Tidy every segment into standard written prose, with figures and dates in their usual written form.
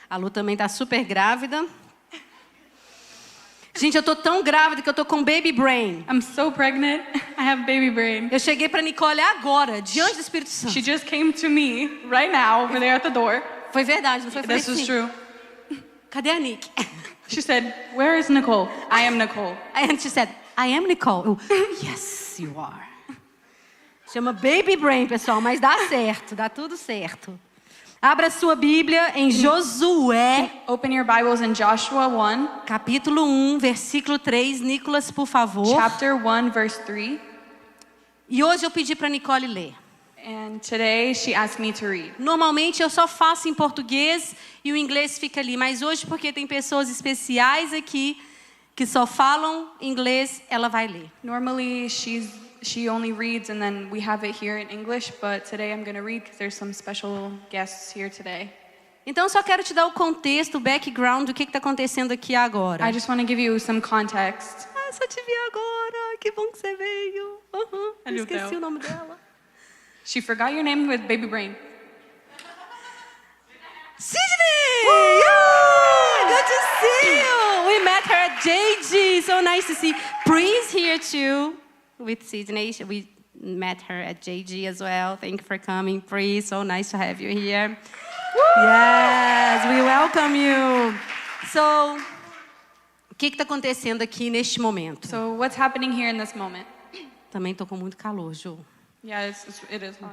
A Lu também tá super grávida. Gente, eu tô tão grávida que eu tô com baby brain. I'm so pregnant. I have baby brain. Eu cheguei pra Nicole agora, diante do Espírito Santo. She just came to me right now, over there at the door. Foi verdade, não foi? Eu falei, This is sim. true. Cadê a Nick? She said, "Where is Nicole? I am Nicole." And she said, I am Nicole. Eu, yes, you are. Chama baby brain, pessoal, mas dá certo, dá tudo certo. Abra sua Bíblia em Josué, Open your Bibles in Joshua 1, capítulo 1, versículo 3. Nicolas, por favor. chapter 1, verse 3. E hoje eu pedi para Nicole ler. And today she asked me to read. Normalmente eu só faço em português e o inglês fica ali. Mas hoje, porque tem pessoas especiais aqui que só falam inglês, ela vai ler. Normally she only reads and then we have it here in English, but today I'm going to read because there's some special guests here today. Então, só quero te dar o contexto, o background do que está acontecendo aqui agora. I just want to give you some context. Ah, só te vi agora. Que bom que você veio. Eu esqueci o nome dela. She forgot your name with baby brain. Sydney! Yeah! Good to see you. We met her at JG. So nice to see. Pri's here too with Sydney. We met her at JG as well. Thank you for coming, Pri. So nice to have you here. Yes, we welcome you. So, o que está acontecendo aqui neste momento? So what's happening here in this moment? Também estou com muito calor, Ju. Yeah, it is hot.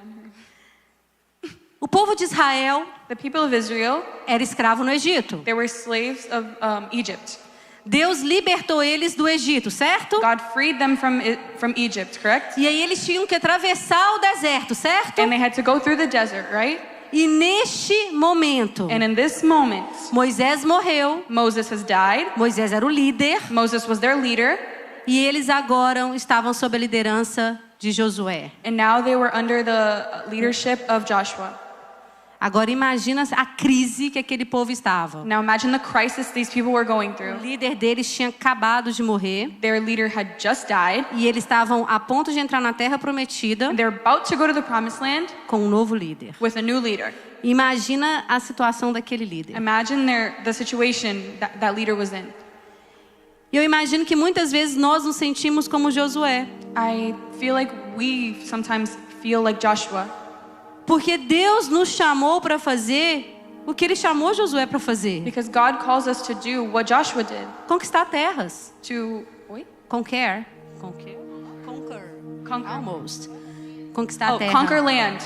O povo de Israel The people of Israel, era escravo no Egito. they were slaves of Egypt. Deus libertou eles do Egito, certo? God freed them from Egypt, correct? E aí eles tinham que atravessar o deserto, certo? And they had to go through the desert, right? E neste momento, And in this moment, Moisés morreu. Moses has died. Moisés era o líder. Moses was their leader. E eles agora estavam sob a liderança de Josué. And now they were under the leadership of Joshua. Agora imagina a crise que aquele povo estava. Now imagine the crisis these people were going O through. líder deles tinha acabado de morrer. Their leader had just died. E eles estavam a ponto de entrar na Terra Prometida And they're about to go to the promised land com um novo líder. with a new leader. Imagina a situação daquele líder. Imagine the situation that leader was in. Eu imagino que muitas vezes nós nos sentimos como Josué. I feel like we sometimes feel like Joshua. Porque Deus nos chamou para fazer o que Ele chamou Josué para fazer. Because God calls us to do what Joshua did. Conquistar terras. To, wait? Conquer. Almost. Conquistar terra. Conquer land.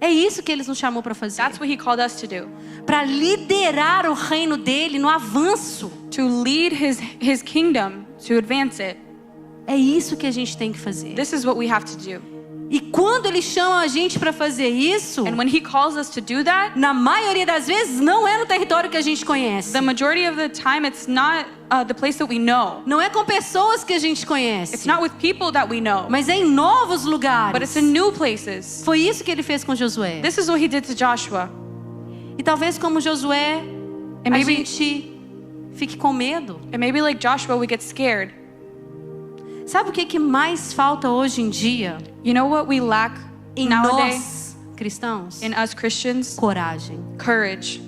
É isso que Ele nos chamou para fazer. That's what he called us to do. Para liderar o reino dele no avanço. To lead his kingdom, to advance it. É isso que a gente tem que fazer. This is what we have to do. E quando Ele chama a gente para fazer isso, And when he calls us to do that, na maioria das vezes não é no território que a gente conhece. the majority of the time it's not the place that we know. Não é com pessoas que a gente conhece. It's not with people that we know. Mas é em novos But lugares. it's in new places. Foi isso que Ele fez com Josué. This is what he did to Joshua. E talvez como Josué, And a maybe, gente fique com medo. and maybe like Joshua, we get scared. Sabe o que mais falta hoje em dia You know what we lack em nowadays nós cristãos? in us Christians? Coragem. Courage.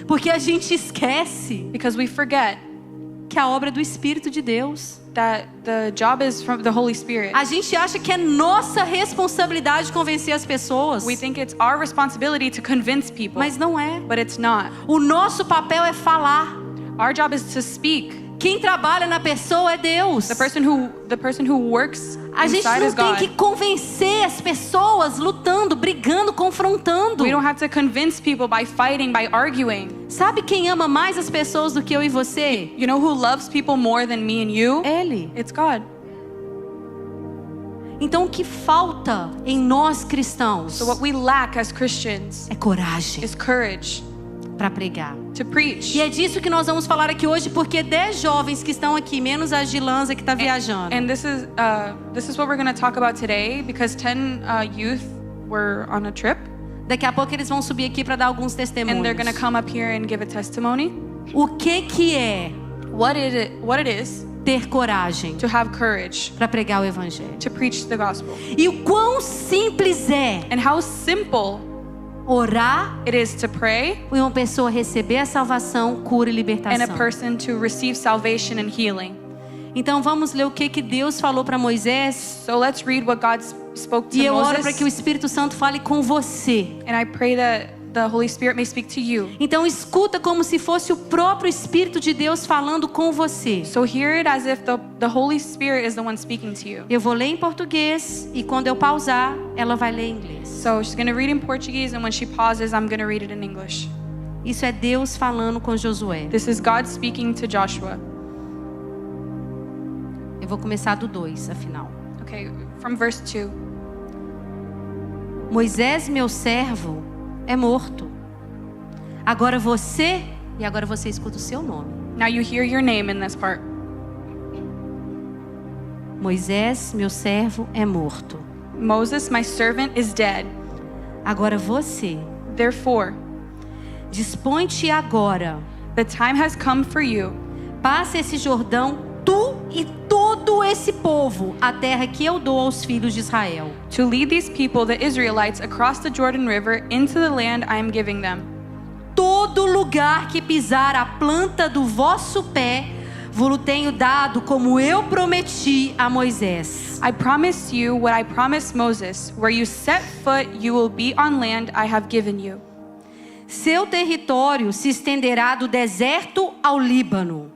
Porque a gente esquece Because we forget que a obra é do Espírito de Deus. that the job is from the Holy Spirit. A gente acha que é nossa responsabilidade convencer as pessoas. We think it's our responsibility to convince people. Mas não é. But it's not. O nosso papel é falar. Our job is to speak. Quem trabalha na pessoa é Deus. The person who works A gente inside não is tem God. que convencer as pessoas lutando, brigando, confrontando. We don't have to convince people by fighting, by arguing. Sabe quem ama mais as pessoas do que eu e você? You know who loves people more than me and you? Ele. It's God. Então o que falta em nós cristãos So what we lack as Christians é coragem is courage para pregar. to preach. E é disso que nós vamos falar aqui hoje, porque 10 jovens que estão aqui, menos a Gilanza que está viajando. And this is what we're going to talk about today because 10 youth were on a trip Daqui a pouco eles vão subir aqui para dar alguns and they're testemunhos. going to come up here and give a testimony. O que é What it is ter coragem to have courage para pregar o evangelho? to preach the gospel. E o quão simples é And how simple orar It is to pray e uma pessoa receber a salvação, cura e and a libertação. person to receive salvation and healing. Então vamos ler o que Deus falou para Moisés. So let's read what God spoke to E eu oro para que o Moses. Espírito Santo fale com você. And I pray that the Holy Spirit may speak to you. Então escuta como se fosse o próprio Espírito de Deus falando com você. So hear it as if the Holy Spirit is the one speaking to you. Eu vou ler em português e quando eu pausar, ela vai ler em inglês. So she's going to read in Portuguese, and when she pauses, I'm going to read it in English. Isso é Deus falando com Josué. This is God speaking to Joshua. Eu vou começar do 2, afinal. Okay, from verse 2. Moisés, meu servo, é morto. Agora você, e agora você escuta o seu nome. Now you hear your name in this part. Moisés, meu servo, é morto. Moses, my servant, is dead. Agora você, Therefore, dispõe-te agora. the time has come for you. Passa esse Jordão, tu e todo esse povo, a terra que eu dou aos filhos de Israel. To lead these people, the Israelites, across the Jordan River into the land I am giving them. Todo lugar que pisar a planta do vosso pé, vos tenho dado como eu prometi a Moisés. I promise you what I promised Moses. Where you set foot, you will be on land I have given you. Seu território se estenderá do deserto ao Líbano,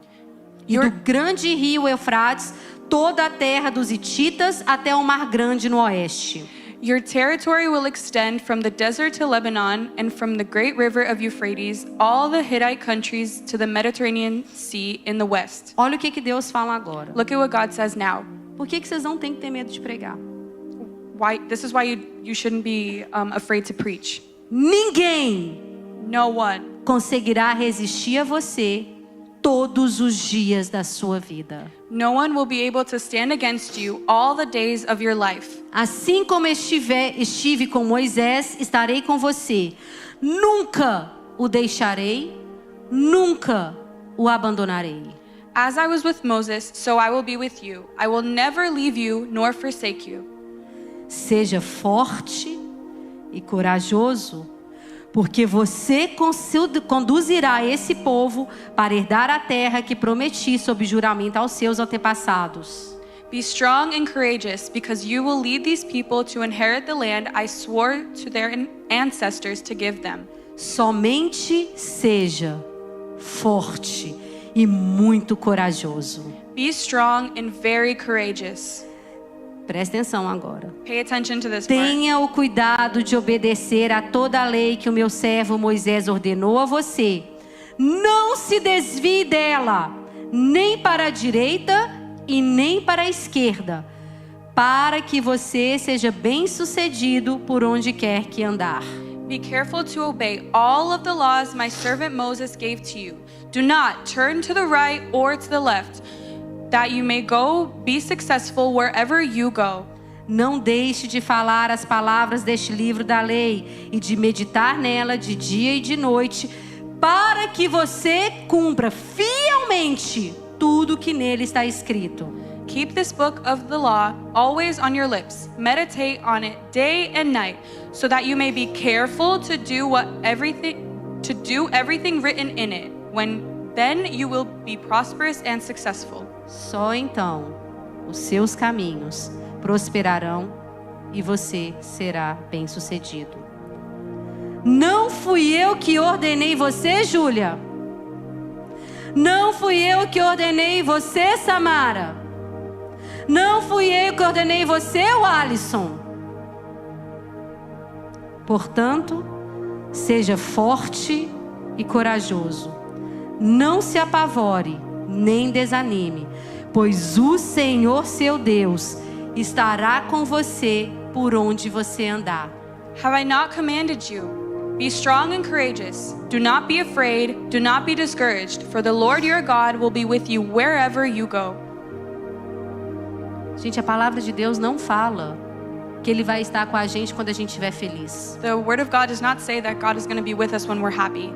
e do grande rio Eufrates, toda a terra dos hititas até o mar grande no oeste. Your territory will extend from the desert to Lebanon and from the great river of Euphrates, all the Hittite countries to the Mediterranean Sea in the west. Olha o que Deus fala agora. Look at what God says now. Por que vocês não têm que ter medo de pregar? This is why you shouldn't be afraid to preach. Ninguém No one conseguirá resistir a você todos os dias da sua vida. No one will be able to stand against you all the days of your life. Assim como estive com Moisés, estarei com você. Nunca o deixarei, nunca o abandonarei. As I was with Moses, so I will be with you. I will never leave you nor forsake you. Seja forte e corajoso, porque você conduzirá esse povo para herdar a terra que prometi sob juramento aos seus antepassados. Be strong and courageous, because you will lead these people to inherit the land I swore to their ancestors to give them. Somente seja forte e muito corajoso. Be strong and very courageous. Presta atenção agora. Pay attention to this part. Tenha o cuidado de obedecer a toda a lei que o meu servo Moisés ordenou a você. Não se desvie dela, nem para a direita e nem para a esquerda, para que você seja bem-sucedido por onde quer que andar. Be careful to obey all of the laws my servant Moses gave to you. Do not turn to the right or to the left, that you may be successful wherever you go. Não deixe de falar as palavras deste livro da lei e de meditar nela de dia e de noite, para que você cumpra fielmente tudo que nele está escrito. Keep this book of the law always on your lips. Meditate on it day and night, so that you may be careful to do everything written in it. Then you will be prosperous and successful. Só então os seus caminhos prosperarão e você será bem-sucedido. Não fui eu que ordenei você, Júlia. Não fui eu que ordenei você, Samara. Não fui eu que ordenei você, Alisson. Portanto, seja forte e corajoso. Não se apavore, nem desanime, pois o Senhor seu Deus estará com você por onde você andar. Have I not commanded you? Be strong and courageous. Do not be afraid, do not be discouraged, for the Lord your God will be with you wherever you go. Gente, a palavra de Deus não fala que Ele vai estar com a gente quando a gente estiver feliz. The word of God does not say that God is going to be with us when we're happy.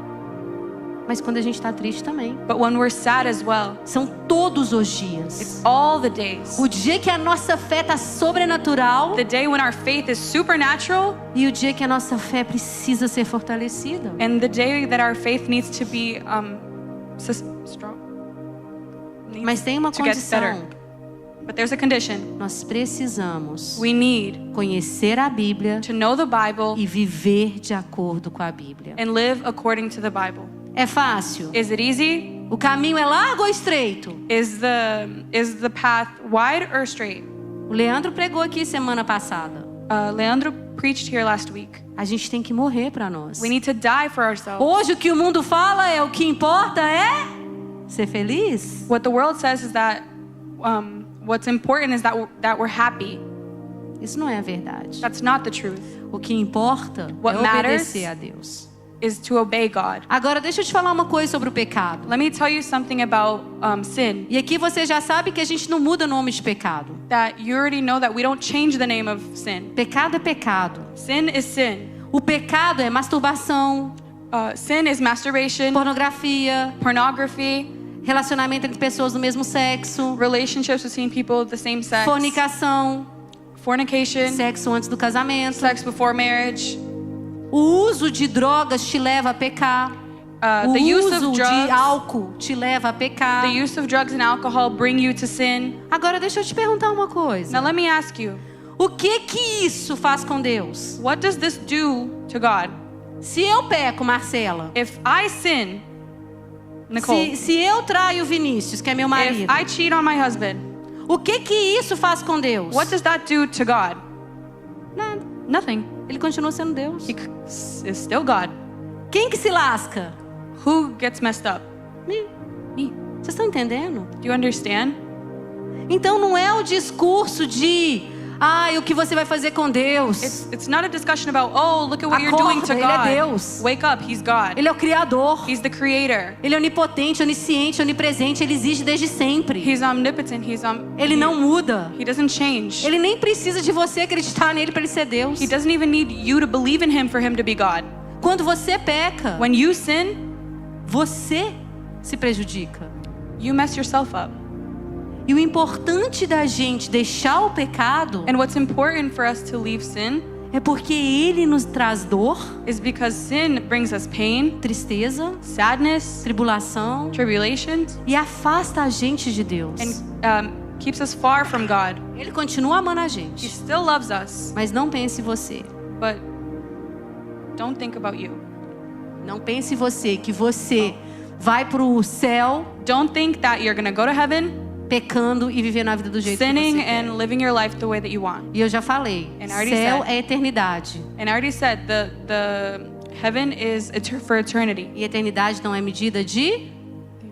Mas quando a gente está triste também. but when we're sad as well. São todos os dias. It's all the days. O dia que a nossa fé está sobrenatural The day when our faith is supernatural e o dia que a nossa fé precisa ser fortalecida. and the day that our faith needs to be strong. Mas tem uma to get better. condição. But there's a condition. Nós precisamos We need conhecer a Bíblia to know the Bible e viver de acordo com a Bíblia. and live according to the Bible. É fácil? Is it easy? O caminho é largo ou estreito? Is the path wide or straight? O Leandro pregou aqui semana passada. Leandro preached here last week. A gente tem que morrer para nós. We need to die for ourselves. Hoje o que o mundo fala é o que importa é ser feliz. What the world says is that what's important is that we're happy. Isso não é a verdade. That's not the truth. O que importa What é matters obedecer a Deus. Is to obey God. Agora deixa eu te falar uma coisa sobre o pecado. Let me tell you something about sin. E aqui você já sabe que a gente não muda nome de pecado. That you already know that we don't change the name of sin. Pecado é pecado. Sin is sin. O pecado é masturbação, Sin is masturbation, pornografia, pornography, relacionamento entre pessoas do mesmo sexo, relationships between people of the same sex, fornicação, fornication, sexo antes do casamento. sex before marriage. O uso de drogas te leva a pecar. O The use of uso de drugs, álcool te leva a pecar. the use of drugs and alcohol bring you to sin. Agora deixa eu te perguntar uma coisa. Now let me ask you, O que isso faz com Deus? what does this do to God? Se eu peco, Marcela, If I sin, Nicole, se eu traio o Vinícius, que é meu if marido, I cheat on my husband, o que isso faz com Deus? what does that do to God? Nada. Nothing. Ele continua sendo Deus. He is still God. Quem que se lasca? Who gets messed up? Me. Me. Vocês estão entendendo? Do you understand? Então não é o discurso de o que você vai fazer com Deus. It's not a discussion about, oh, look at what you're doing to Acorda, ele é God. Deus. Wake up, He's God. Ele é o Criador. He's the creator. Ele é onipotente, onisciente, onipresente. Ele existe desde sempre. He's omnipotent. Ele não muda. He doesn't change. Ele nem precisa de você acreditar nele para ele ser Deus. He doesn't even need you to believe in Him for Him to be God. Quando você peca, When you sin, você se prejudica. you mess yourself up. E o importante da gente deixar o pecado And what's important for us to leave sin é porque ele nos traz dor, is because sin brings us pain, tristeza, sadness, tribulação tribulations, e afasta a gente de Deus. and keeps us far from God. Ele continua amando a He gente, still loves us, mas não pense em você. but don't think about you. Não pense em você que você vai pro céu Don't think that you're going to go to heaven pecando e vivendo a vida do jeito que sinning você quer. and living your life the way that you want. E eu já falei, And I already céu said. é eternidade. And I already said the heaven is for eternity. E eternidade não é medida de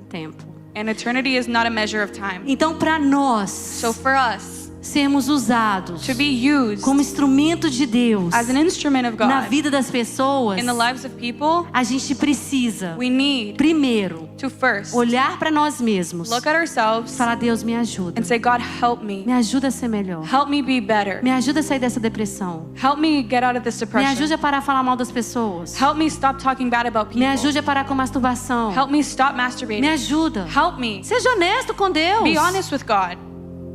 tempo. And eternity is not a measure of time. Então, para nós So for us sermos usados to be used como instrumento de Deus as an instrument of na God vida das pessoas, in the lives of people, a gente precisa, we need primeiro, to first olhar para nós mesmos, look at ourselves falar: Deus, me ajuda. and say, God, help me. Me ajuda a ser melhor. Help me be better. Me ajuda a sair dessa depressão. Help me get out of this Me depression. ajude a parar de falar mal das pessoas. Help me stop talking bad about Me people. ajude a parar com masturbação. Help me stop Me masturbating. ajuda. Help me. Seja honesto com Deus. Be honest with God.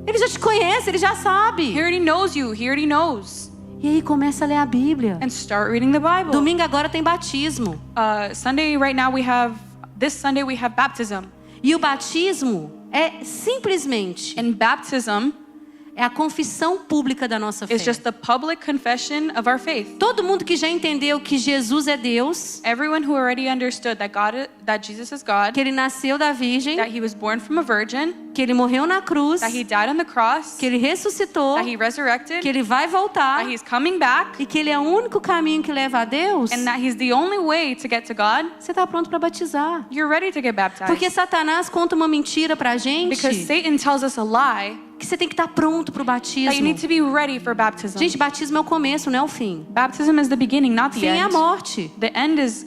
Ele já te conhece, ele já He sabe. already knows you. He already knows. E aí começa a ler a Bíblia. And start reading the Bible. Domingo agora tem batismo. Sunday right now this Sunday we have baptism. E o batismo é simplesmente And baptism é a confissão pública da nossa fé. is just the public confession of our faith. Todo mundo que já entendeu que Jesus é Deus, Everyone who already understood that Jesus is God, que ele nasceu da Virgem, that He was born from a virgin, que ele morreu na cruz, that He died on the cross, que ele ressuscitou, that He resurrected, que ele vai voltar that He's coming back, e que ele é o único caminho que leva a Deus, and that He's the only way to get to God, você está pronto para batizar. you're ready to get baptized. Porque Satanás conta uma mentira pra gente Because Satan tells us a lie que você tem que estar pronto pro that you batismo. need to be ready for baptism. Gente, batismo é o começo, não é o fim. Baptism is the beginning, not the Fim é a end. morte. The end is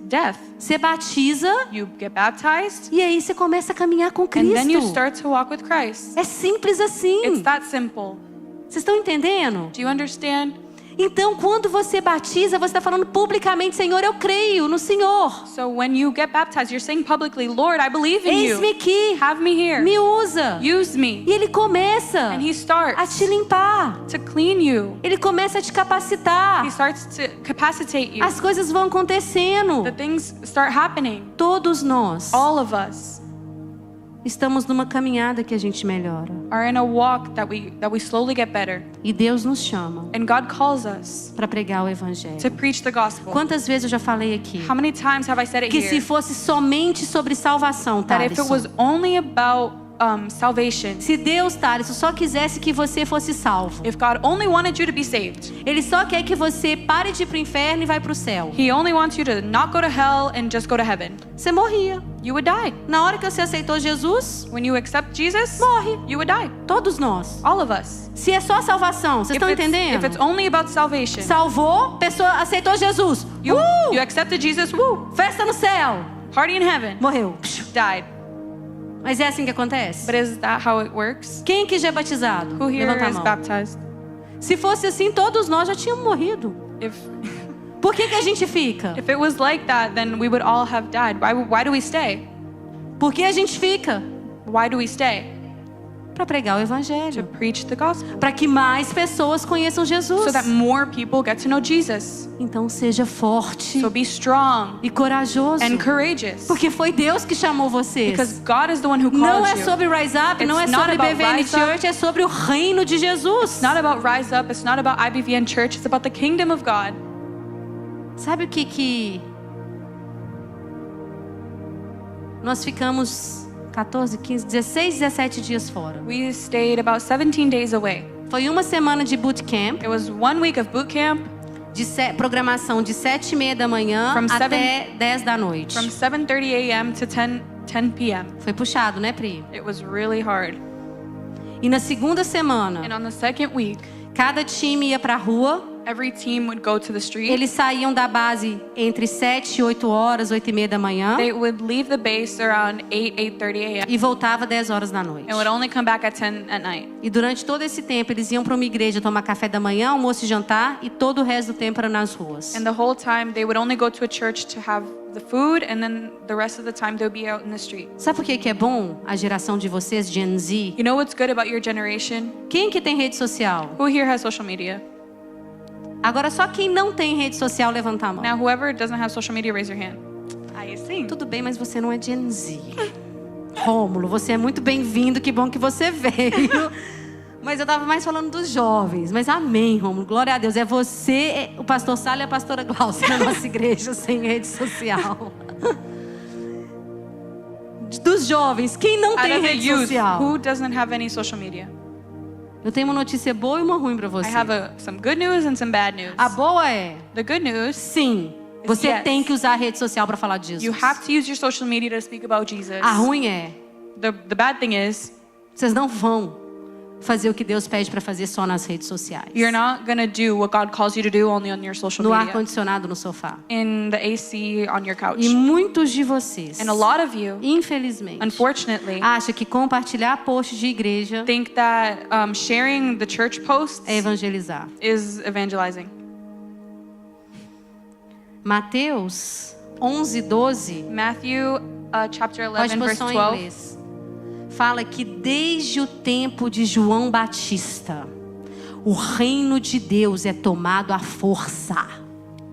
death. Você batiza You get baptized, e aí você começa a caminhar com and then you Cristo. start to walk with Christ. É simples It's assim. that simple. Vocês estão entendendo? Do you understand? Então, quando você batiza, você está falando publicamente, Senhor, eu creio no Senhor. So when you get baptized, you're saying publicly, Lord, I believe in Eis-me you. aqui, Have me here. me usa. Use me. E Ele começa And He a starts te limpar. to clean you. Ele começa a te capacitar. He starts to capacitate you. As coisas vão acontecendo. The things start happening. Todos nós All of us estamos numa caminhada que a gente melhora. are in a walk that we slowly get better. E Deus nos chama And God calls us para pregar o to Evangelho. preach the gospel. Quantas vezes eu já falei aqui How many times have I said it que se here? fosse somente sobre salvação, That if it Thaleson, was only about salvation, se Deus, Thaleson, só quisesse que você fosse salvo, if God only wanted you to be saved, Ele só quer que você pare de ir para o inferno e vai para o céu. He only wants you to not go to hell and just go to heaven, Você morria. you would die. Na hora que você aceitou Jesus, When you accept Jesus, morre. you would die. Todos nós. All of us. Se é só salvação, vocês estão If it's entendendo? only about salvation, Salvou, pessoa aceitou Jesus. you accepted Jesus, woo, Festa no céu. party in heaven, Morreu. died. Mas é assim que acontece? But is that how it works? Quem que já é batizado? Who here Levanta a is mão. baptized? Se fosse assim, todos nós já tínhamos morrido. If Por que a gente fica? if it was like that, then we would all have died. Why do we stay? Por que a gente fica? Why do we stay? Para pregar o To Evangelho. preach the gospel. Para que mais pessoas conheçam Jesus. So that more people get to know Jesus. Então seja forte So be strong e corajoso. and courageous. Porque foi Deus que chamou vocês. Because God is the one who Não called é you. sobre Rise Up, não é It's not sobre about BVN Rise Up. Church, é sobre o reino de Jesus. It's not about Rise Up. It's not about IBVN Church. It's about the kingdom of God. Sabe o que nós ficamos 14, 15, 16, 17 dias fora. We stayed about 17 days away. Foi uma semana de bootcamp, It was 1 week of boot camp de programação de 7h30 da manhã From até 10 da noite. from 7:30 a.m. to 10 p.m. Foi puxado, né, Pri? It was really hard. E na segunda semana, And on the second week, cada time ia pra rua. every team would go to the street. Eles saíam da base entre 7 e 8 horas, 8h30 da manhã. They would leave the base around 8:30 a.m. E voltava 10 horas da noite. and would only come back at 10 at night. E durante todo esse tempo, eles iam para uma igreja tomar café da manhã, almoço e jantar. E todo o resto do tempo era nas ruas. And the whole time they would only go to a church to have the food, and then the rest of the time they would be out in the street. Sabe por que é bom a geração de vocês, Gen Z? You know what's good about your generation? Quem que tem rede social? Who here has social media? Agora, só quem não tem rede social, levanta a mão. Now, whoever doesn't have social media, raise your hand. I see. Tudo bem, mas você não é Gen Z. Rômulo, você é muito bem-vindo, que bom que você veio. Mas eu tava mais falando dos jovens. Mas amém, Rômulo, glória a Deus. É você, o pastor Sala e a pastora Glaucia na nossa igreja sem rede social. Dos jovens, quem não Out tem of the rede youth, social? who doesn't have any social media? Eu tenho uma notícia boa e uma ruim pra você. I have some good news and some bad news. A boa é, The good news, sim, você Yes. tem que usar a rede social para falar de Jesus. you have to use your social media to speak about Jesus. A ruim é, The bad thing is, vocês não vão fazer o que Deus pede para fazer só nas redes sociais. you're not gonna do what God calls you to do only on your social No media. ar-condicionado no sofá. In the AC on your couch. E muitos de vocês, And a lot of you, infelizmente, unfortunately, acham que compartilhar posts de igreja think that sharing the church posts é evangelizar. is evangelizing. Mateus 11:12, Matthew chapter pode 11, pôr verse só em 12. inglês, fala que desde o tempo de João Batista, o reino de Deus é tomado à força.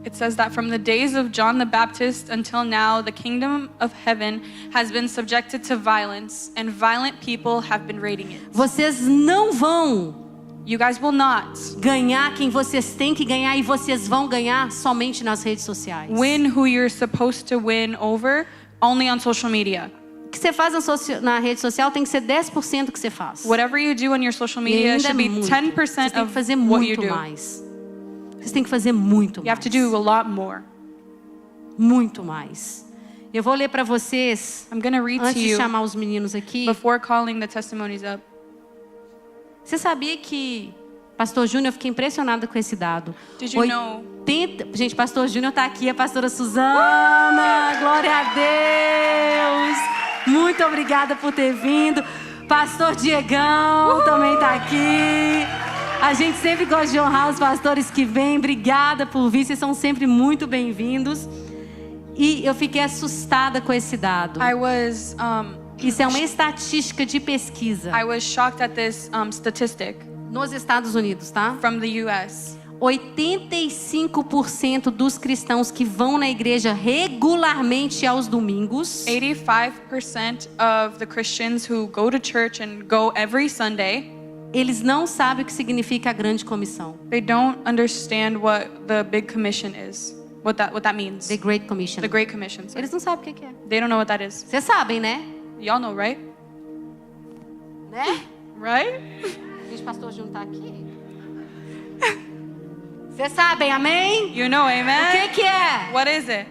It says that from the days of John the Baptist until now, the kingdom of heaven has been subjected to violence, and violent people have been raiding it. Vocês não vão You guys will not ganhar quem vocês têm que ganhar, e vocês vão ganhar somente nas redes sociais. win who you're supposed to win over only on social media. O que você faz na rede social tem que ser 10% que você faz. Whatever you do on your social E media ainda é should be muito. 10% Vocês têm of que fazer what you muito do. mais. Vocês têm que fazer muito You mais. have to do a lot more. Muito mais. Eu vou ler para vocês, I'm going to read antes to de you chamar os meninos aqui. before calling the testimonies up. Você sabia que, Pastor Júnior, eu fiquei impressionada com esse dado. Did you know? Gente, Pastor Júnior está aqui, a pastora Suzana, glória a Deus. Muito obrigada por ter vindo. Pastor Diegão também está aqui. A gente sempre gosta de honrar os pastores que vêm. Obrigada por vir, vocês são sempre muito bem-vindos. E eu fiquei assustada com esse dado. Isso é uma estatística de pesquisa. I was shocked at this statistic Nos Estados Unidos, tá? from the U.S. 85% dos cristãos que vão na igreja regularmente aos domingos 85% of the Christians who go to church and go every Sunday, eles não sabem o que significa a grande comissão. they don't understand what the big commission is. What that means. The Great Commission. The Great Commission. Sorry. Eles não sabem o que é. They don't know what that is. Vocês sabem, né? Y'all know, right? Né? Right? Deixa o pastor juntar aqui. Vocês sabem, amém? You know, amen? O que é? What is it?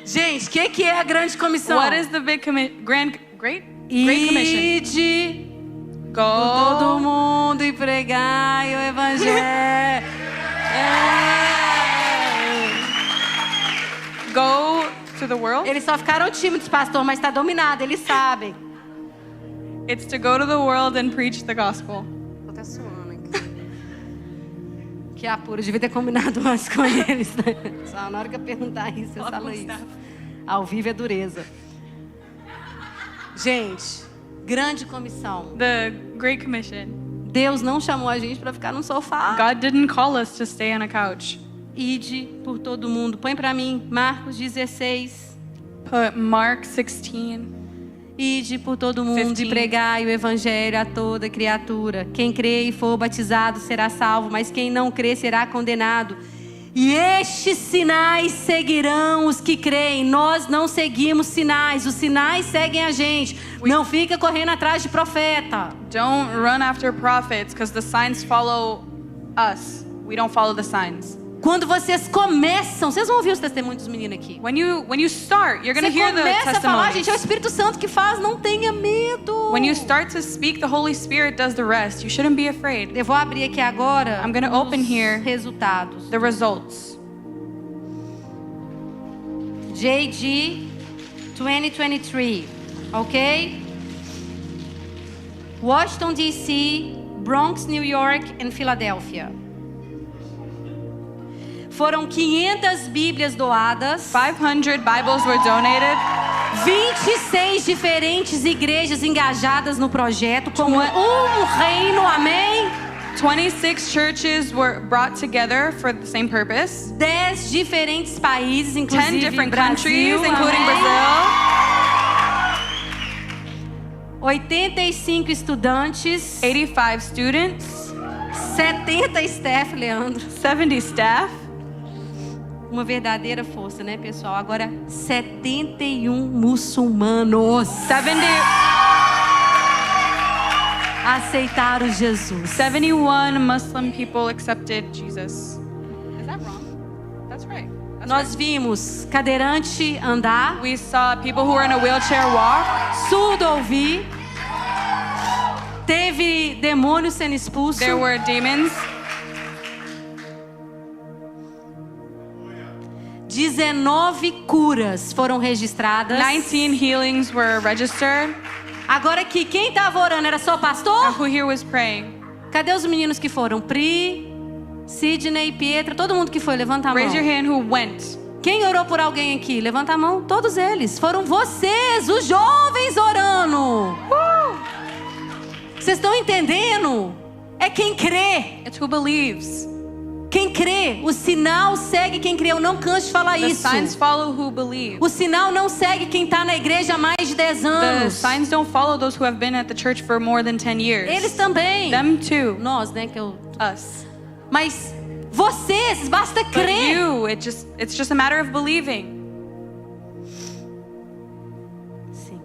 Gente, o que é a grande comissão? What is the big Great Commission? Ide Go. por todo mundo e pregai o evangelho. Go to the world. Eles só ficaram tímidos, pastor, mas está dominado, eles sabem. It's to go to the world and preach the gospel. Tô até suando aqui. Que apuro, eu devia ter combinado antes com eles, né? Só na hora que eu perguntar isso, eu falo isso. Ao vivo é dureza. Gente, grande comissão. The Great Commission. Deus não chamou a gente para ficar num sofá. God didn't call us to stay on a couch. Ide por todo mundo. Põe para mim, Marcos 16. Put Mark 16. Ide por todo mundo 15. e pregai o evangelho a toda criatura. Quem crê e for batizado será salvo, mas quem não crê será condenado. E estes sinais seguirão os que creem. Nós não seguimos sinais, os sinais seguem a gente. Não fica correndo atrás de profeta. Don't run after prophets because the signs follow us. We don't follow the signs. Quando vocês começam, vocês vão ouvir os testemunhos dos meninos aqui. When you start, you're going to Você hear the começa a falar, testimonies. gente, é o Espírito Santo que faz, não tenha medo. When you start to speak, the Holy Spirit does the rest. You shouldn't be afraid. Eu vou abrir aqui agora I'm gonna open here resultados. The results. JG 2023, ok? Washington DC, Bronx, New York e Filadélfia. Foram 500 Bíblias doadas, 500 Bibles were donated. 26 diferentes igrejas engajadas no projeto como um reino, amém? 26 churches were brought together for the same purpose. 10 diferentes países, 10 inclusive different Brasil, countries, including amém? Brazil. 85 estudantes, 85 students, 70 staff, Leandro. 70 staff. Uma verdadeira força, né, pessoal? Agora, 71 muçulmanos 70, aceitaram Jesus. 71 Muslim people accepted Jesus. Is that wrong? That's right. Nós vimos cadeirante andar, We saw people who were in a wheelchair walk. surdo ouvir, teve demônio sendo expulso, There were demons. 19 curas foram registradas. 19 healings were registered. Agora aqui, quem estava orando era só o pastor? Who here was praying? Cadê os meninos que foram? Pri, Sidney, Pietra, todo mundo que foi, levanta a mão. Raise your hand who went. Quem orou por alguém aqui? Levanta a mão. Todos eles. Foram vocês, os jovens, orando. Vocês estão entendendo? É quem crê. It's who believes. Quem crê. O sinal segue quem crê. Eu não canso de falar The isso. signs follow who believe. O sinal não segue quem está na igreja há mais de 10 The anos. signs don't follow those who have been at the church for more than 10 years. Eles também. Them too. Nós, né? Que eu... Us. Mas vocês, basta But crer. you, it's just a matter of believing. Sim.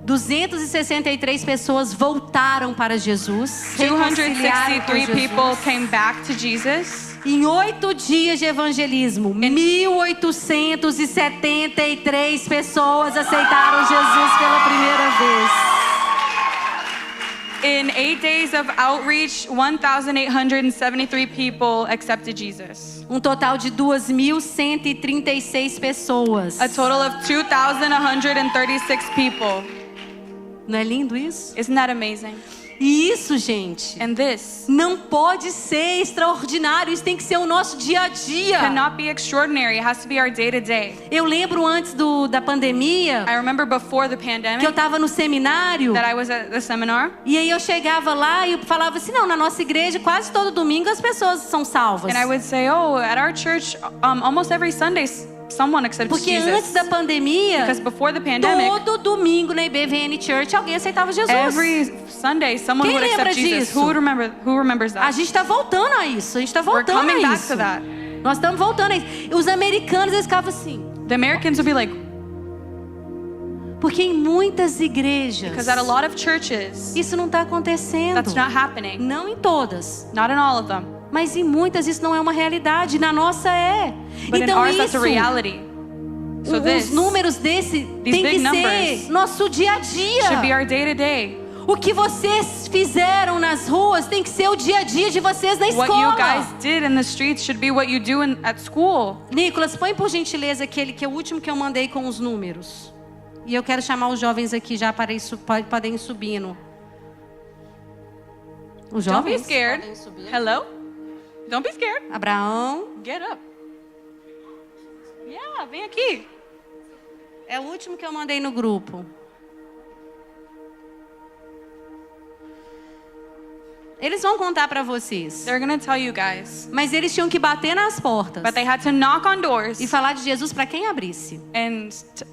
263 pessoas voltaram para Jesus. reconciliaram com 263 Jesus. people came back to Jesus. Em 8 dias de evangelismo, 1.873 pessoas aceitaram Jesus pela primeira vez. In 8 days of outreach, 1,873 people accepted Jesus. Um total de 2.136 pessoas. A total of 2,136 people. Não é lindo isso? Isn't that amazing? E isso, gente, And this não pode ser extraordinário. Isso tem que ser o nosso dia a dia. cannot be extraordinary. It has to be our day to day. Eu lembro antes da pandemia I remember before the que eu pandemic estava no seminário. that I was at the seminar. E aí eu chegava lá e eu falava assim, não, na nossa igreja quase todo domingo as pessoas são salvas. And I would say, oh, at our church, almost every Sunday, someone accepts Porque Jesus. antes da pandemia, Because before the pandemic, todo domingo na IBVN Church alguém aceitava Jesus. every Sunday, someone Quem would lembra accept Jesus. disso? Who remembers A that? gente está voltando a isso, a gente está We're voltando coming a back isso. to that. Nós estamos voltando a isso. Os americanos, eles ficavam assim. The Americans would be like, Porque em muitas igrejas, because at a lot of churches, isso não está acontecendo. that's not happening. Não em todas. Not in all of them. Mas em muitas isso não é uma realidade. Na nossa é. But in Então ours, that's a isso, reality. So os números desse tem que big ser numbers nosso dia a dia. should be our day to day. O que vocês fizeram nas ruas tem que ser o dia a dia de vocês na What you escola. guys did in the streets should be what you do at school. Nicolas, põe por gentileza aquele que é o último que eu mandei com os números. E eu quero chamar os jovens aqui já para isso, podem ir subindo. Os Don't be jovens? scared. Podem subir. Hello? Don't be scared. Abraão. Get up. Yeah, vem aqui. É o último que eu mandei no grupo. Eles vão contar para vocês. They're gonna tell you guys. Mas eles tinham que bater nas portas But they had to knock on doors e falar de Jesus para quem abrisse. and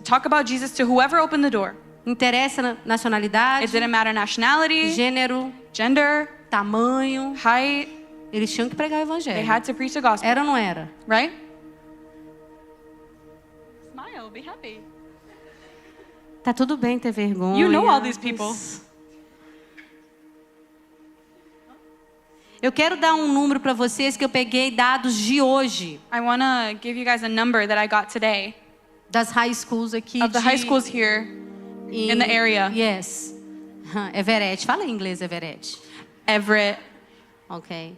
talk about Jesus to whoever opened the door. Interessa nacionalidade, It didn't matter nationality, gênero, gender, tamanho. height. Eles tinham que pregar o They evangelho. had to preach the gospel, Era ou não era? right? Smile, be happy. Tá tudo bem ter vergonha. You know all these people. Eu quero dar um número para vocês que eu peguei dados de hoje I want to give you guys a number that I got today das high schools aqui of the de, high schools here in the area. Yes. Everett. Fala em inglês, Everett. Everett. Ok.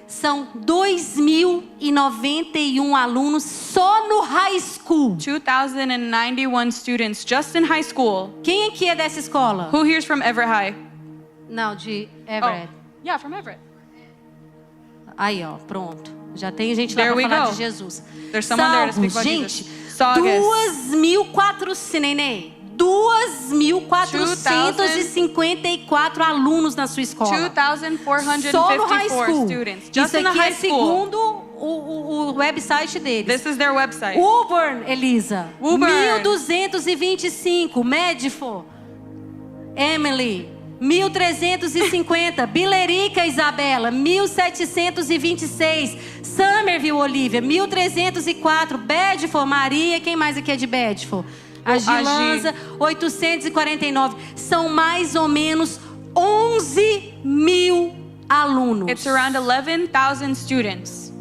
São 2.091 alunos só no high school. 2,091 students just in high school. Quem aqui é dessa escola? Who here's from Everett High? Não, de Everett. Yeah, from Everett. Aí, ó, pronto. Já tem gente lá There para we falar go. de Jesus. There's someone there to speak about gente, Jesus. Saugus. 2.400, neném. 2.454 alunos na sua escola. 2,454 Só no high school. students. Just Isso in the aqui high é school. segundo o website deles. This is their website. Woburn, Elisa. Woburn. 1.225. Medford, Emily. 1.350. Bilerica, Isabela. 1.726. Somerville, Olivia. 1.304. Bedford, Maria. Quem mais aqui é de Bedford? A Gilanza, 849. São mais ou menos 11.000 alunos. It's around 11,000 students.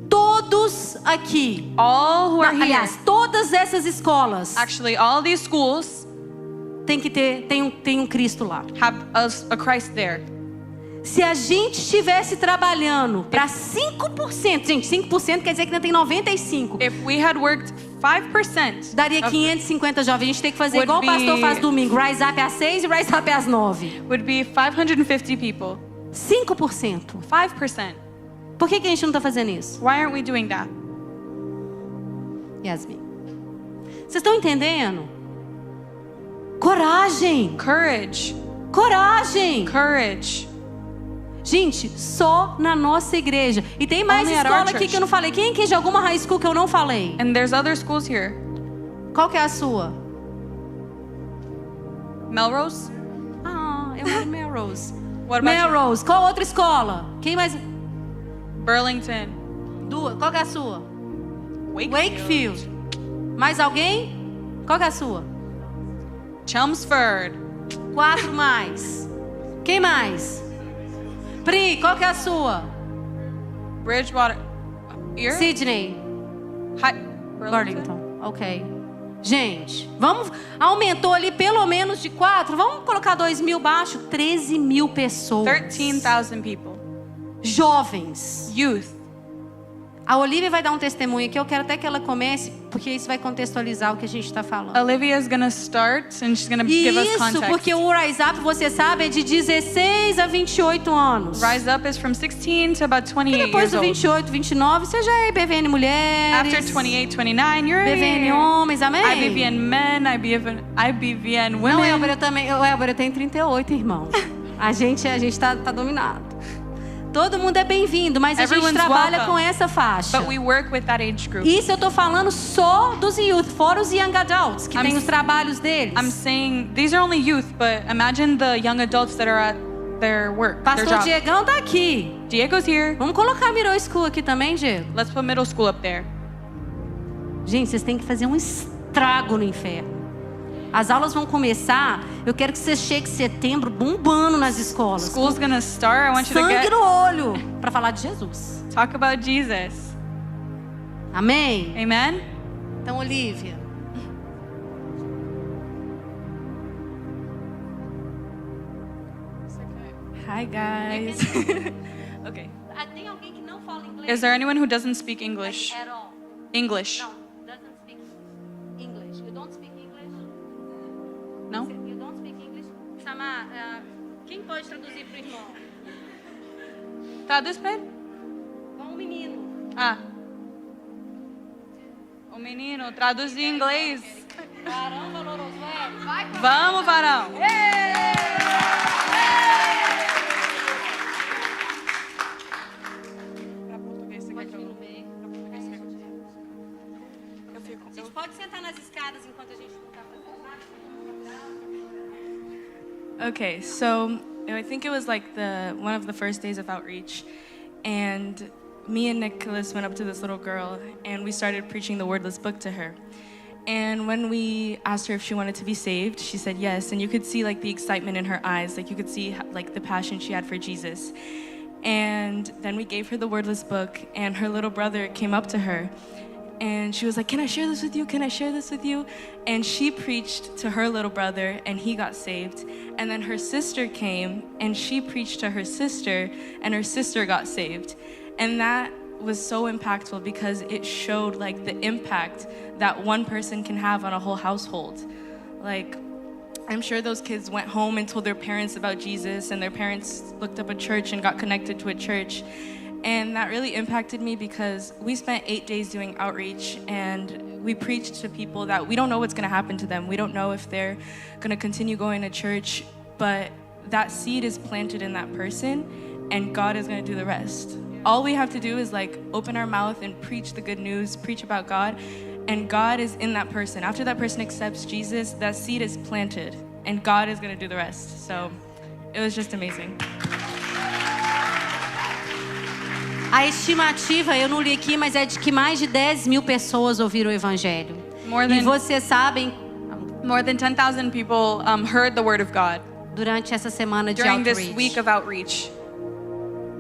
Todos aqui. All who are here. Aliás, todas essas escolas Actually, all these schools tem que ter tem um Cristo lá. have a Christ there. Se a gente estivesse trabalhando para 5%, gente, 5% quer dizer que ainda tem 95%. If we had worked 5%, Daria of- 550 jovens. A gente tem que fazer Would igual o pastor be- faz domingo. Rise up às 6 e rise up às 9. would be 550 people. 5%. 5%. Por que a gente não está fazendo isso? Why aren't we doing that? Yasmin. Vocês estão entendendo? Coragem. Courage. Coragem. Courage. Gente, só na nossa igreja. E tem mais Only at escola our aqui church. que eu não falei. Quem aqui é de alguma high school que eu não falei? And there's other schools here. Qual que é a sua? Melrose? Ah, eu moro em Melrose. What about you? Melrose. Qual outra escola? Quem mais? Burlington. Duas. Qual que é a sua? Wakefield. Mais alguém? Qual que é a sua? Chelmsford. 4 mais. Quem mais? Pri, qual que é a sua? Bridgewater. Here? Sydney. Burlington. Burlington. Ok. Gente, vamos. Aumentou ali pelo menos de 4. Vamos colocar 2.000 baixo. 13.000 pessoas. 13,000 people. Jovens. Youth. A Olivia vai dar um testemunho aqui. Eu quero até que ela comece, porque isso vai contextualizar o que a gente está falando. Olivia is gonna start and she's gonna E give us isso context. porque o Rise Up, você sabe, é de 16 a 28 anos. Rise Up is from 16 to about E 28 depois years do old. 28, 29, você já é IBVN Mulheres. After 28, 29, you're IBVN here. Homens, amém? IBVN Men, IBVN Não, Women. Elber, eu também. Elber, eu tenho 38, irmão. A gente tá dominado. Todo mundo é bem-vindo, mas a gente Everyone's trabalha welcome. com essa faixa. But we work with that age group. Isso eu tô falando só dos youth, fora os young adults, que tem os trabalhos deles. I'm saying these are only youth, but imagine the young adults that are at their work, their Pastor job. Diegão tá aqui. Diego's here. Vamos colocar a Middle School aqui também, Diego? Let's put middle school up there. Gente, vocês têm que fazer um estrago no inferno. As aulas vão começar. Eu quero que você chegue em setembro bombando nas escolas. School's gonna start. I want you to Sangue get no olho para falar de Jesus. talk about Jesus. Amém? Amen. Então, Olivia. Hi guys. Okay. Tem alguém que não fala inglês? Is there anyone who doesn't speak English? At all? English? No, doesn't speak English. You don't speak English? No? You don't speak English? Samar, quem pode traduzir para o irmão? Traduz pra ele. Um menino. Ah. O menino traduz em inglês. Varão valoroso, vai. Vamos, varão. Pra português, você quer que eu... No meio. Eu fico... A gente pode sentar nas escadas enquanto a gente não está fazendo nada. Okay, so I think it was like one of the first days of outreach, and me and Nicholas went up to this little girl and we started preaching the Wordless Book to her. And when we asked her if she wanted to be saved, she said yes, and you could see like the excitement in her eyes, like you could see like the passion she had for Jesus. And then we gave her the Wordless Book, and her little brother came up to her and she was like, "Can I share this with you? Can I share this with you?" And she preached to her little brother and he got saved. And then her sister came and she preached to her sister and her sister got saved. And that was so impactful because it showed like the impact that one person can have on a whole household. Like, I'm sure those kids went home and told their parents about Jesus, and their parents looked up a church and got connected to a church. And that really impacted me because we spent 8 days doing outreach, and we preached to people that we don't know what's going to happen to them. We don't know if they're going to continue going to church, but that seed is planted in that person, and God is going to do the rest. All we have to do is like open our mouth and preach the good news, preach about God, and God is in that person. After that person accepts Jesus, that seed is planted, and God is going to do the rest. So it was just amazing. A estimativa, eu não li aqui, mas é de que mais de 10 mil pessoas ouviram o Evangelho. E vocês sabem, More than 10,000 people heard the word of God durante essa semana de during this outreach. week of outreach.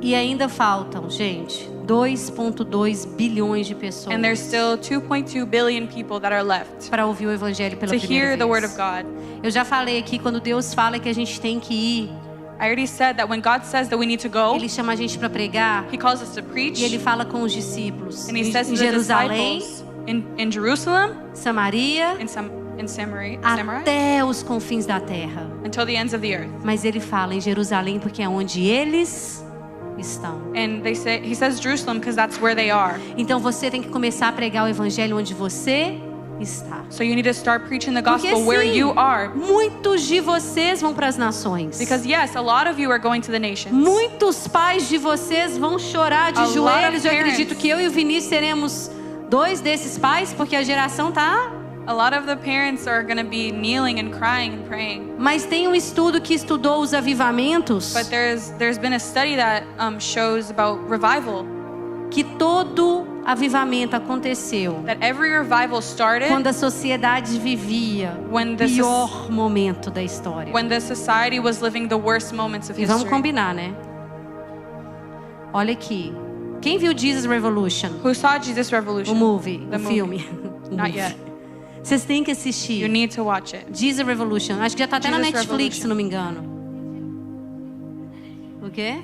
E ainda faltam, gente, 2,2 bilhões de pessoas And there's still 2.2 billion people that are left para ouvir o Evangelho pela to primeira hear the word vez. of God. Eu já falei aqui, quando Deus fala que a gente tem que ir, I already said that when God says that we need to go, Ele chama a gente para pregar, He calls us to preach, e Ele fala com os discípulos and He says em to the Jerusalém, disciples in Jerusalem, Samaria, in Samaria, até os confins da terra. until the ends of the earth. Mas Ele fala em Jerusalém porque é onde eles estão. And He says Jerusalem because that's where they are. Então você tem que começar a pregar o Evangelho onde você está. So you need to start preaching the Porque gospel where sim, you are. muitos de vocês vão para as nações. Because yes, a lot of you are going to the nations. Muitos pais de vocês vão chorar de A lot joelhos. of Eu acredito parents. que eu e o Vinícius seremos 2 desses pais, porque a geração tá. A lot of the parents are going to be kneeling and crying and praying. Mas tem um estudo que estudou os avivamentos, But there's been a study that shows about revival. que todo avivamento aconteceu That every revival started quando a sociedade vivia o When the pior momento da história. when the society was living the worst moments of E vamos history. combinar, né? Olha aqui. Quem viu Jesus Revolution? Who saw Jesus O Revolution? movie, The o movie. filme. O Not movie. yet. Vocês têm que You assistir. need to watch it. Jesus Revolution. Acho que já tá até na Jesus Netflix, Revolution. se não me engano. O quê?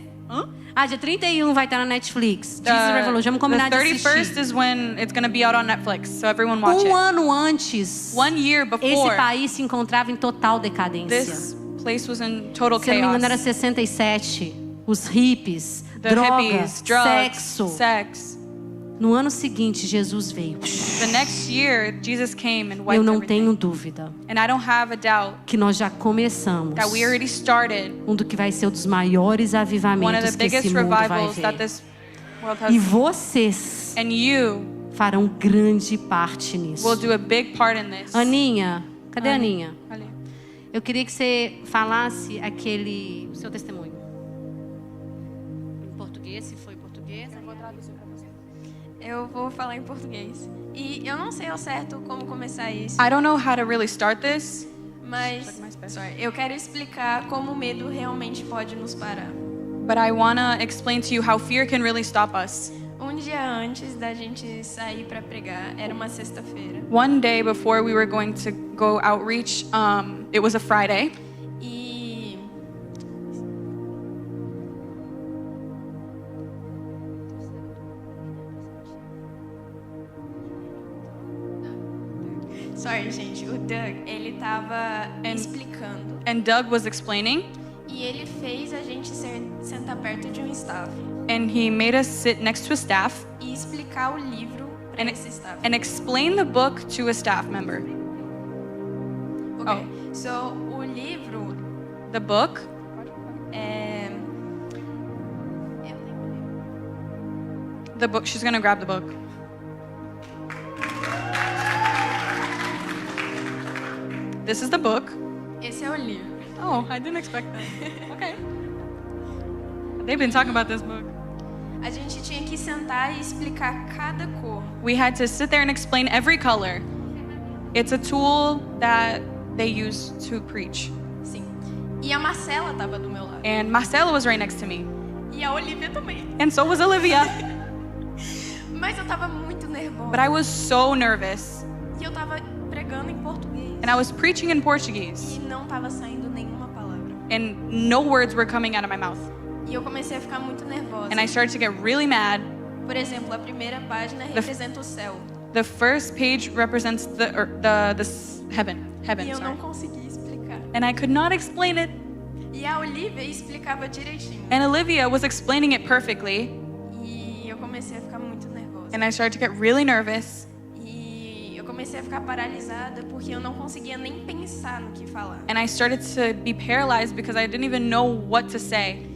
Ah, dia 31 vai estar na Netflix. Jesus Revolution. Vamos combinar de The 31st assistir. is when it's going to be out on Netflix, so everyone watch it. Ano antes, 1 year esse before, país se encontrava em total decadência. this place was in total Se eu não me engano, era chaos. 67. Os hippies, The droga, hippies, drugs, sexo. sex. No ano seguinte, Jesus veio. The next year, Jesus came and Eu wiped não everything. tenho dúvida And I don't have a doubt que nós já começamos that we already started do que vai ser um dos maiores one of avivamentos the que esse biggest mundo vai revivals that ver. this world has. E vocês And you farão grande parte nisso. will do a big part in this. Aninha, cadê a Aninha? Ali. Eu queria que você falasse o seu testemunho. Em português, se foi em português. Eu vou traduzir para você. Eu vou falar em português. E eu não sei ao certo como começar isso, I don't know how to really start this, mas eu quero explicar como o medo realmente pode nos parar. but I want to explain to you how fear can really stop us. Um dia antes da gente sair para pregar, era uma sexta-feira. One day before we were going to go outreach, it was a Friday. E Sorry, gente. O Doug, ele tava explicando And Doug was explaining, e ele fez a gente sentar perto de um staff and he made us sit next to a staff e explicar o livro para and, esse staff. and explain the book to a staff member. Ok. So, o livro The book é... The book, she's gonna grab the book. This is the book. Esse é o livro. Oh, I didn't expect that. Okay. They've been talking about this book. A gente tinha que sentar e explicar cada cor. We had to sit there and explain every color. It's a tool that they use to preach. Sim. E a Marcela tava do meu lado. And Marcela was right next to me. E a Olivia também. And so was Olivia. Mas eu tava muito nervosa. But I was so nervous. E eu tava pregando em português. And I was preaching in Portuguese. E não tava saindo nenhuma palavra. And no words were coming out of my mouth. E eu comecei a ficar muito nervosa. And I started to get really mad. Por exemplo, a primeira página representa o céu. The first page represents the heaven. E Heaven, eu não sorry. consegui explicar. And I could not explain it. E a Olivia explicava direitinho. And Olivia was explaining it perfectly. E eu comecei a ficar muito nervosa. And I started to get really nervous. E eu comecei a ficar paralisada porque eu não conseguia nem pensar no que falar. And I started to be paralyzed because I didn't even know what to say.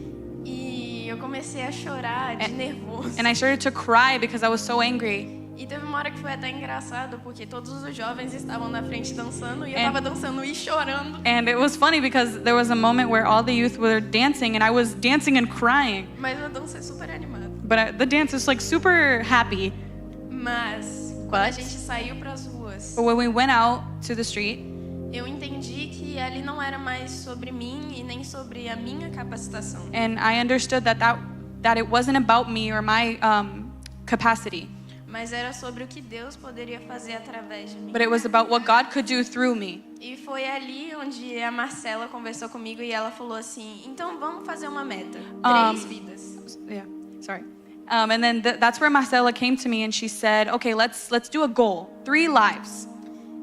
E eu comecei a chorar de nervoso. And I started to cry because I was so angry. E teve uma hora que foi até engraçado, porque todos os jovens estavam na frente dançando e eu And- tava dançando e chorando. And it was funny because there was a moment where all the youth were dancing and I was dancing and crying. Mas a dança é super animada. But the dance is like super happy. Mas quando a gente saiu pras ruas, But when we went out to the street, eu entendi que ali não era mais sobre mim e nem sobre a minha capacitação. and I understood that it wasn't about me or my capacity, Mas era sobre o que Deus poderia fazer através de mim. but it was about what God could do through me. E foi ali onde a Marcela conversou comigo e ela falou assim: então vamos fazer uma meta. 3 vidas. Yeah, sorry. And then that's where Marcela came to me and she said, "Okay, let's do a goal. 3 lives."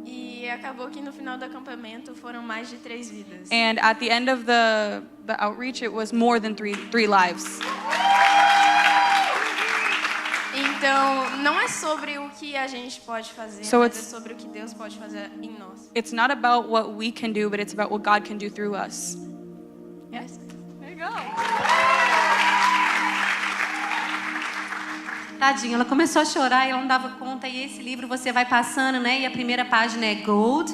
E acabou que no final do acampamento foram mais de 3 vidas. And at the end of the outreach, it was more than three lives. Então, não é sobre o que a gente pode fazer, So mas é it's- sobre o que Deus pode fazer em nós. It's not about what we can do, but it's about what God can do through us. Yes. There you go. Tadinha, ela começou a chorar e ela não dava conta. E esse livro você vai passando, né? E a primeira página é gold.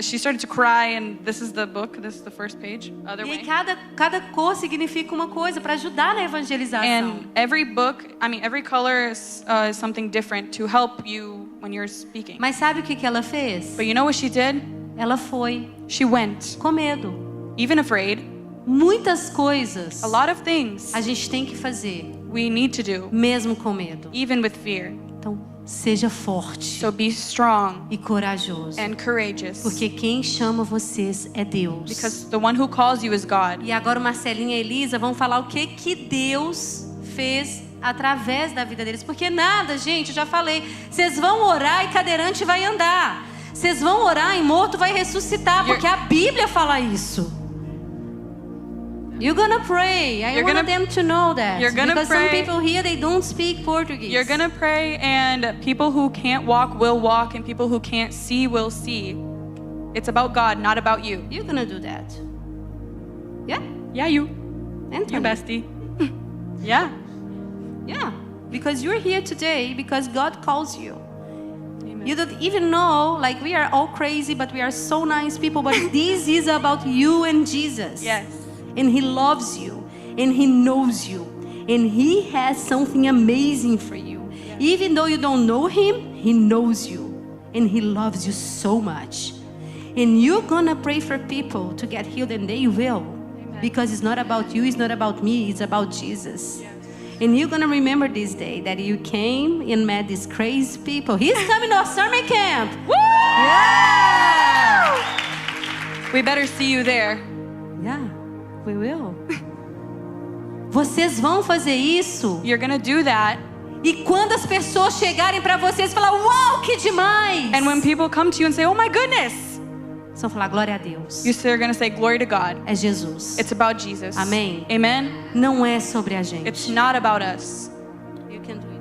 She started to cry, and this is the book. This is the first page. Other E aí way. cada cor significa uma coisa para ajudar na evangelização. And every color is something different to help you when you're speaking. Mas sabe o que ela fez? But you know what she did? Ela foi She went, com medo. even afraid. Muitas coisas A lot of things a gente tem que fazer, we need to do, mesmo com medo. even with fear. Então, Seja forte So be strong e corajoso. and courageous. Porque quem chama vocês é Deus. Because the one who calls you is God. E agora o Marcelinho e a Elisa vão falar o que Deus fez através da vida deles. Porque nada, gente, eu já falei. Vocês vão orar e cadeirante vai andar. Vocês vão orar e morto vai ressuscitar. Porque a Bíblia fala isso. You're gonna pray. I want them to know that. You're gonna because pray. some people here, they don't speak Portuguese. You're gonna pray, and people who can't walk will walk, and people who can't see will see. It's about God, not about you. You're gonna do that. Yeah? Yeah, you Anthony. bestie. Yeah. Yeah. Because you're here today because God calls you. You don't even know, like we are all crazy, but we are so nice people. But this is about you and Jesus. Yes. And He loves you. And He knows you. And He has something amazing for you. Even though you don't know Him, He knows you. And He loves you so much. And you're gonna pray for people to get healed, and they will. Because it's not about you, it's not about me, it's about Jesus. And you're gonna remember this day that you came and met these crazy people. He's coming to our summer camp. Woo! Yeah! We better see you there. Yeah, we will. Vocês vão fazer isso. You're gonna do that. E quando as pessoas chegarem para vocês e falar, uau, que demais! And when people come to you and say, oh my goodness, Vocês vão falar, glória a Deus. you're gonna say, glory to God. É Jesus. It's about Jesus. Amém. Amen. Não é sobre a gente. It's not about us. You can do it.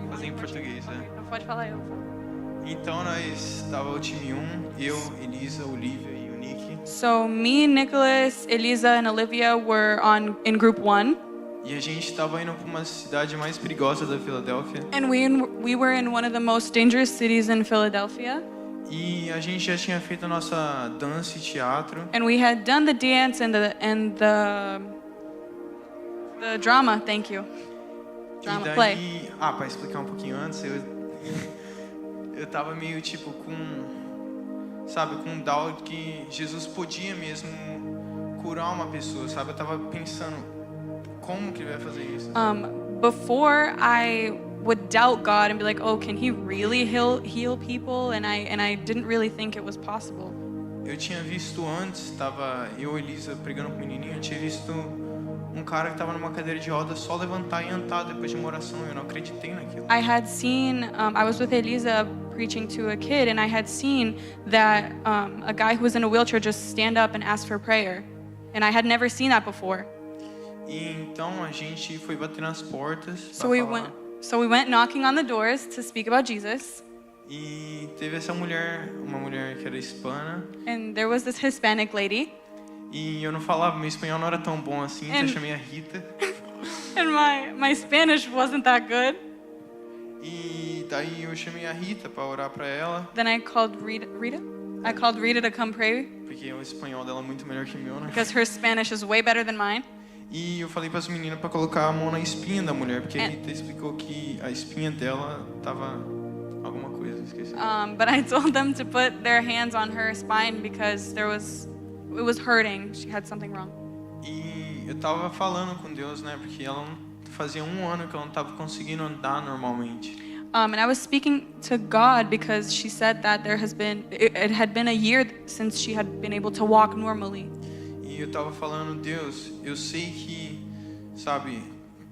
Fazer em português, né? Pode falar eu. Então nós tava o time 1, eu, Elisa, Olivia e o Nick. So me, Nicholas, Elisa, and Olivia were in group 1. E a gente estava indo para uma cidade mais perigosa da Filadélfia. And we were in one of the most dangerous cities in Philadelphia. E a gente já tinha feito a nossa dança e teatro. And we had done the dance and the drama, thank you. Drama E daí, play. para explicar um pouquinho antes, eu tava meio tipo com doubt que Jesus podia mesmo curar uma pessoa, sabe? Eu tava pensando, como que ele vai fazer isso? Before I would doubt God and be like, oh, can He really heal people? And I didn't really think it was possible. Eu tinha visto antes, tava eu e Elisa pregando com o menininho, eu tinha visto um cara que tava numa cadeira de rodas só levantar e andar depois de uma oração. Eu não acreditei naquilo. I had seen, I was with Elisa preaching to a kid, and I had seen that a guy who was in a wheelchair just stand up and ask for prayer. And I had never seen that before. E então a gente foi bater nas portas. So we went knocking on the doors to speak about Jesus. E teve essa mulher, uma mulher que era hispana. And there was this Hispanic lady. E eu não falava, meu espanhol não era tão bom assim, então eu chamei a Rita. And my Spanish wasn't that good. E daí eu chamei a Rita para orar para ela. Then I called Rita? I called Rita to come pray Porque o espanhol dela é muito melhor que o meu, né? because her Spanish is way better than mine. E eu falei para as meninas para colocar a mão na espinha da mulher, porque a É. Rita explicou que a espinha dela tava alguma coisa, esqueci. But I told them to put their hands on her spine because it was hurting. She had something wrong. E eu tava falando com Deus, né? Porque ela fazia 1 ano que ela não tava conseguindo andar normalmente. And I was speaking to God because she said that it had been a year since she had been able to walk normally. E eu tava falando, Deus, eu sei que, sabe,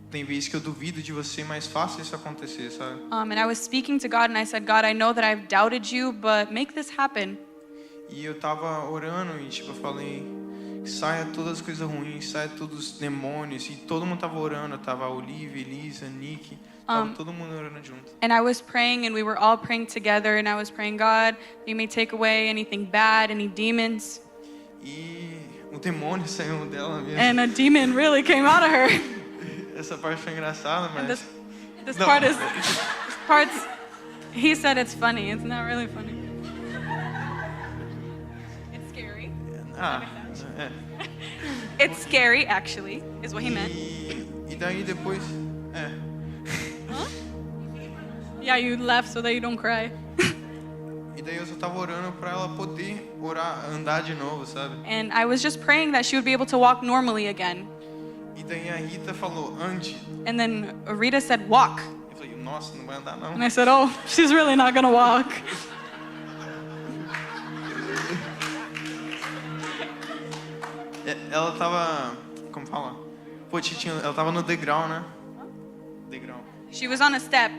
tem vezes que eu duvido de você, mas faça isso acontecer, sabe? And I was speaking to God and I said, God, I know that I've doubted you, but make this happen. E eu tava orando e tipo, eu falei, saia todas as coisas ruins, saia todos os demônios. E todo mundo tava orando, tava a Olivia, Elisa, Nick, tava todo mundo orando junto. And I was praying and we were all praying together and I was praying, God, you may take away anything bad, any demons. E o demônio saiu dela mesmo. And a demon really came out of her. Essa parte foi engraçada, And mas... this Não. part's, he said it's funny. It's not really funny. It's scary. Ah, é. It's scary, actually, is what he meant. E daí depois... É. Yeah, you laugh so that you don't cry. E daí eu só tava orando pra ela poder andar de novo, sabe? And I was just praying that she would be able to walk normally again. E daí a Rita falou, ande. And then Rita said, walk. Eu falei, eu nossa, não vai andar não. And I said, oh, she's really not gonna walk. Ela tava, como fala? Pô, ela tava no degrau, né? Degrau. She was on a step.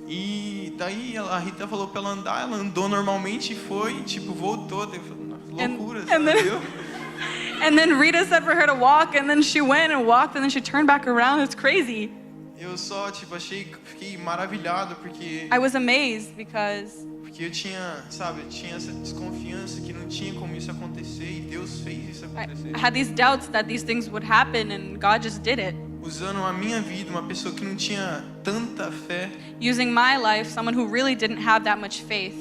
E daí a Rita falou pra ela andar, ela andou normalmente e foi, tipo, voltou. Loucura, and then- viu? And then Rita said for her to walk, and then she went and walked, and then she turned back around. It's crazy. Eu só, tipo, fiquei maravilhado porque I was amazed because eu tinha, sabe, tinha essa desconfiança que não tinha como isso acontecer e Deus fez isso acontecer. I had these doubts that these things would happen, and God just did it. Usando a minha vida, uma pessoa que não tinha tanta fé, Using my life, someone who really didn't have that much faith,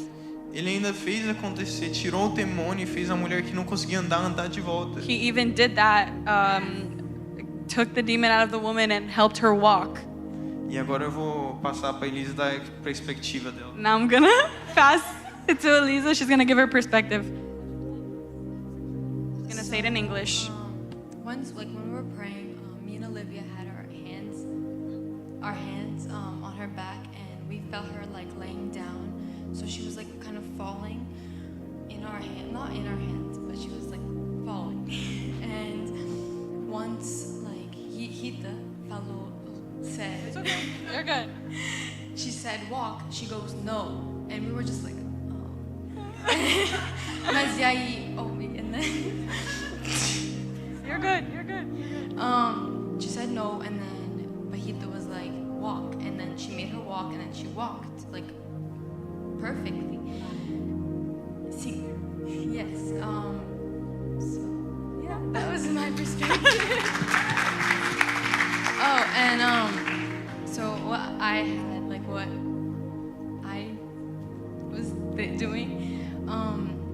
Ele ainda fez acontecer, tirou o demônio e fez a mulher que não conseguia andar de volta. He even did that, took the demon out of the woman and helped her walk. E agora eu vou passar para Elisa dar a perspectiva dela. Now I'm gonna pass it to Elisa. She's gonna give her perspective. She's gonna say it in English. Once, like when we were praying, me and Olivia had our hands on her back, and we felt her like laying down. So she was like kind of falling in our hand, not in our hands, but she was like falling. And once, like Rita said, It's okay. You're good. she said walk. She goes no, and we were just like, oh. Mas e aí, oh, and then. You're good. You're good. She said no, and then Bahita was like, walk, and then she made her walk, and then she walked like perfectly. See, yes. So yeah, that was my perspective. Oh, and so what I had, like what I was doing.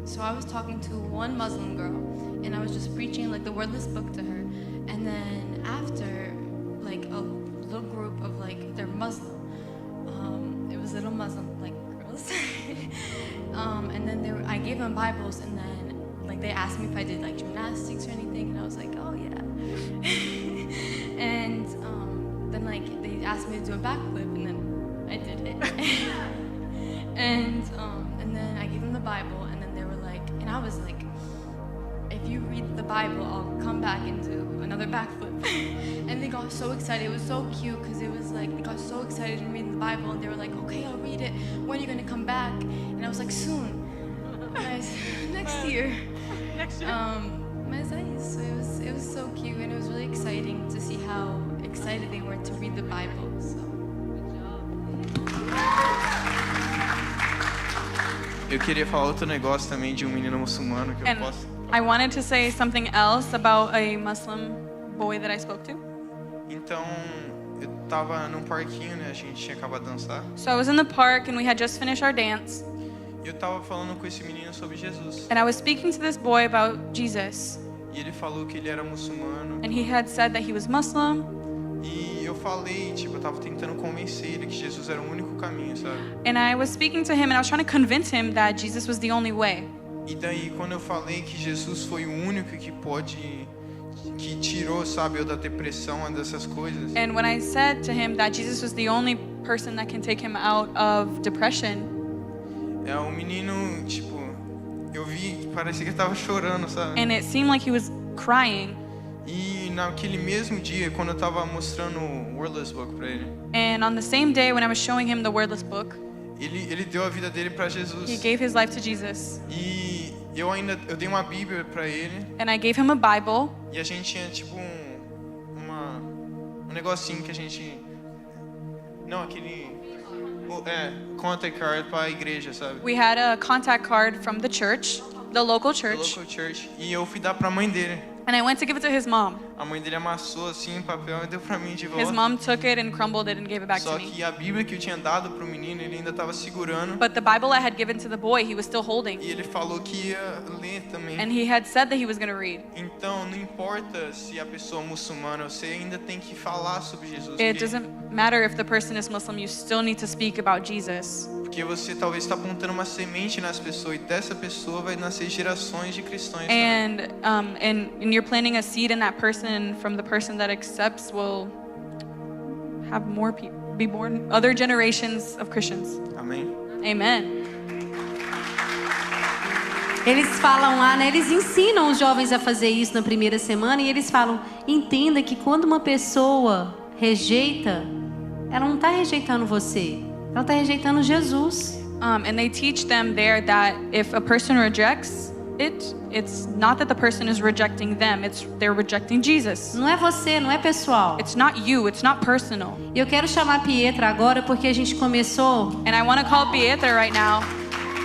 So I was talking to one Muslim girl, and I was just preaching like the wordless book to her. And then after, like a little group of like they're Muslim, it was little Muslim like girls, and then I gave them Bibles, and then like they asked me if I did like gymnastics or anything, and I was like, oh yeah, and then like they asked me to do a backflip, and then I did it, and then I gave them the Bible, and then they were like, and I was like, if you read the Bible, I'll come back and do another backflip. And they got so excited. It was so cute because it was like they got so excited in reading the Bible, and they were like, okay, I'll read it. When are you gonna come back? And I was like, soon. Next year. Next year. Mas é isso. It was so cute, and it was really exciting to see how excited they were to read the Bible. So. Eu queria falar outro negócio também de menino muçulmano que eu And posso. I wanted to say something else about a Muslim boy that I spoke to. Então, eu tava num parquinho, né? A gente tinha acabado de dançar. So I was in the park and we had just finished our dance, E eu tava falando com esse menino sobre Jesus. and I was speaking to this boy about Jesus, E ele falou que ele era muçulmano. and he had said that he was Muslim, E eu falei, tipo, eu tava tentando convencer ele que Jesus era o único caminho, sabe? and I was speaking to him and I was trying to convince him that Jesus was the only way. E daí, quando eu falei que Jesus foi o único que tirou, sabe, eu da depressão, dessas coisas. And when I said to him that Jesus was the only person that can take him out of depression, O menino, tipo, eu vi, parecia que ele tava chorando, sabe? and it seemed like he was crying, E naquele mesmo dia, quando eu tava mostrando o Wordless Book pra ele, and on the same day when I was showing him the wordless book, ele deu a vida dele pra Jesus. he gave his life to Jesus, E eu dei uma Bíblia pra ele, and I gave him a Bible, e a gente tinha tipo um negocinho que a gente contact card pra igreja, sabe? we had a contact card from the church, the local The church, local church. E eu fui dar pra mãe dele. and I went to give it to his mom. A mãe dele amassou assim em papel e deu pra mim de His volta. mom took it and crumbled it and gave it back Só to me. que a Bíblia que eu tinha dado pro menino, ele ainda tava segurando. But the Bible I had given to the boy, he was still holding, E ele falou que ia ler também. and he had said that he was going to read. Então, não importa se a pessoa é muçulmana, você ainda tem que falar sobre Jesus. It doesn't matter if the person is Muslim, you still need to speak about Jesus. Porque você talvez está apontando uma semente nas pessoas, e dessa pessoa vai nascer gerações de cristãos também. And you're planting a seed in that person, and from the person that accepts will have more people. be born other generations of Christians. Amém? Amen. Eles falam lá, né? Eles ensinam os jovens a fazer isso na primeira semana e eles falam: entenda que quando uma pessoa rejeita, ela não está rejeitando você, ela está rejeitando Jesus. And they teach them there that if a person rejects it, it's not that the person is rejecting them, they're rejecting Jesus. Não é você, não é pessoal. It's not you, it's not personal. E eu quero chamar a Pietra agora porque a gente começou, And I want to call Pietra right now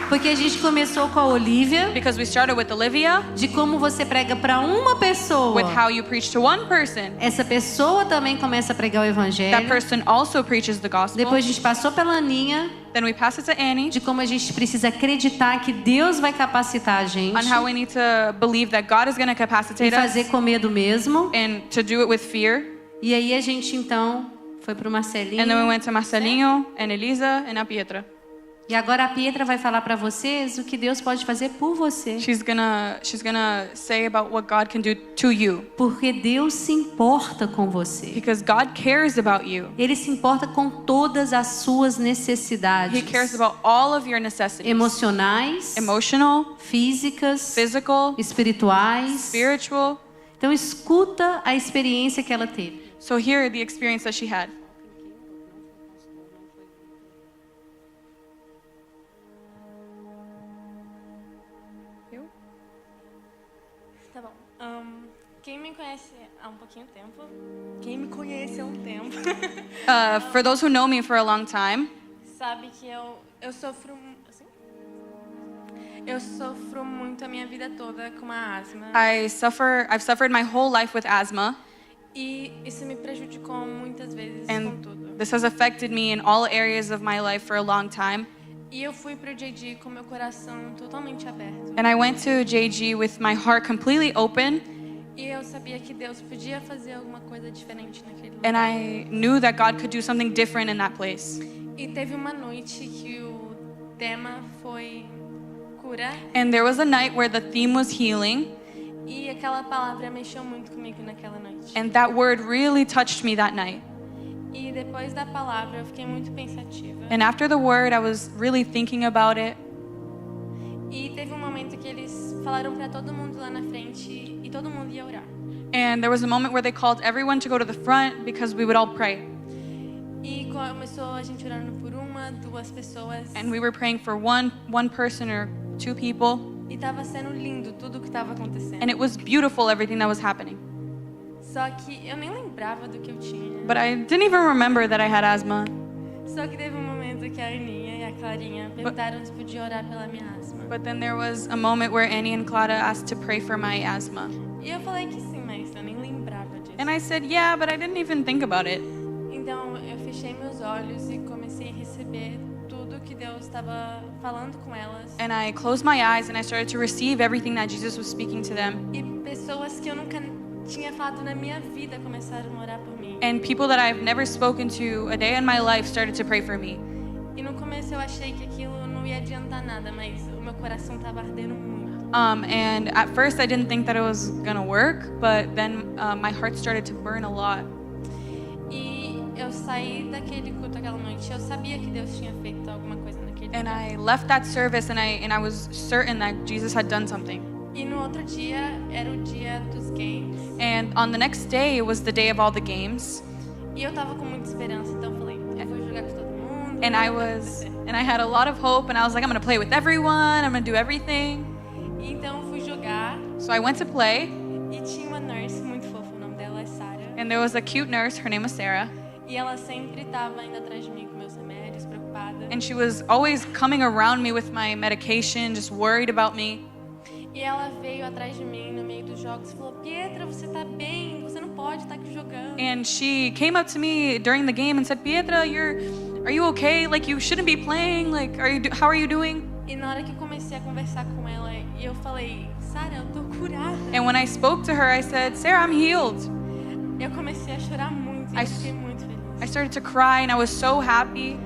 com a Olivia, because we started with Olivia, de como você prega para uma pessoa. with how you preach to one person. Essa pessoa também começa a pregar o That evangelho. person also preaches the gospel. Depois a gente passou pela Aninha, Then we pass it to Annie de como a gente precisa acreditar que Deus vai capacitar a gente on how we need to believe that God is going to e capacitate us fazer com medo mesmo. and to do it with fear. E aí a gente então foi pro Marcelinho. And then we went to Marcelinho and Elisa and a Pietra. E agora a Pietra vai falar para vocês o que Deus pode fazer por você. She's gonna say about what God can do to you, Porque Deus se importa com você. because God cares about you. Ele se importa com todas as suas necessidades. He cares about all of your necessities, Emocionais, emotional, físicas, physical, espirituais. spiritual. Então escuta a experiência que ela teve. So here the experience that she had. Tá bom. Quem me conhece há um pouquinho tempo, quem me conhece há um tempo, For those who know me for a long time, sabe que eu sofro assim? Eu sofro muito a minha vida toda com a asma I've suffered my whole life with asthma, e isso me prejudicou muitas vezes and com tudo. this has affected me in all areas of my life for a long time. E eu fui pro JG com meu coração totalmente aberto. And I went to JG with my heart completely open, E eu sabia que Deus podia fazer alguma coisa diferente naquele and lugar. I knew that God could do something different in that place. E teve uma noite que o tema foi cura And there was a night where the theme was healing, e aquela palavra mexeu muito comigo naquela noite. and that word really touched me that night. E depois da palavra eu fiquei muito pensativa. And after the word, I was really thinking about it. E teve um momento que eles falaram para todo mundo lá na frente e todo mundo ia orar. And there was a moment where they called everyone to go to the front because we would all pray. E começou a gente orando por uma, duas pessoas. And we were praying for one person or two people. E estava sendo lindo tudo que estava acontecendo. And it was beautiful, everything that was happening. Só que eu nem lembrava do que eu tinha. But I didn't even remember that I had asthma. Só que teve um momento que a Aninha e a Clarinha perguntaram se podia orar pela minha asma. But then there was a moment where Annie and Clara asked to pray for my asthma. E eu falei que sim, mas eu nem lembrava disso. And I said, yeah, but I didn't even think about it. Então eu fechei meus olhos e comecei a receber tudo que Deus estava falando com elas. And I closed my eyes and I started to receive everything that Jesus was speaking to them. E pessoas que eu nunca tinha falado na minha vida começaram a orar por mim. And people that I've never spoken to a day in my life started to pray for me. E no começo eu achei que aquilo não ia adiantar nada, mas o meu coração estava ardendo muito. And at first I didn't think that it was gonna work, but then my heart started to burn a lot. E eu saí daquele culto aquela noite, eu sabia que Deus tinha feito alguma coisa naquele And lugar. I left that service and I was certain that Jesus had done something. E no outro dia era o dia dos games. And on the next day it was the day of all the games. E eu tava com muita esperança, então eu falei, eu vou jogar com todo mundo. And I had a lot of hope and I was like, I'm gonna play with everyone, I'm gonna do everything. E então eu fui jogar So I went to play e tinha uma nurse muito fofa, o nome dela é Sarah. and there was a cute nurse, her name was Sarah. E ela sempre tava indo atrás de mim com meus remédios, preocupada. And she was always coming around me with my medication, just worried about me. E ela veio atrás de mim no meio dos jogos e falou, Pietra, você tá bem? Você não pode estar aqui jogando. And she came up to me during the game and said, Pietra, are you okay? Like, you shouldn't be playing. Like, how are you doing? E na hora que eu comecei a conversar com ela, eu falei, Sarah, eu tô curada. And when I spoke to her, I said, Sarah, I'm healed. Eu comecei a chorar muito e eu fiquei muito feliz. I started to cry and I was so happy.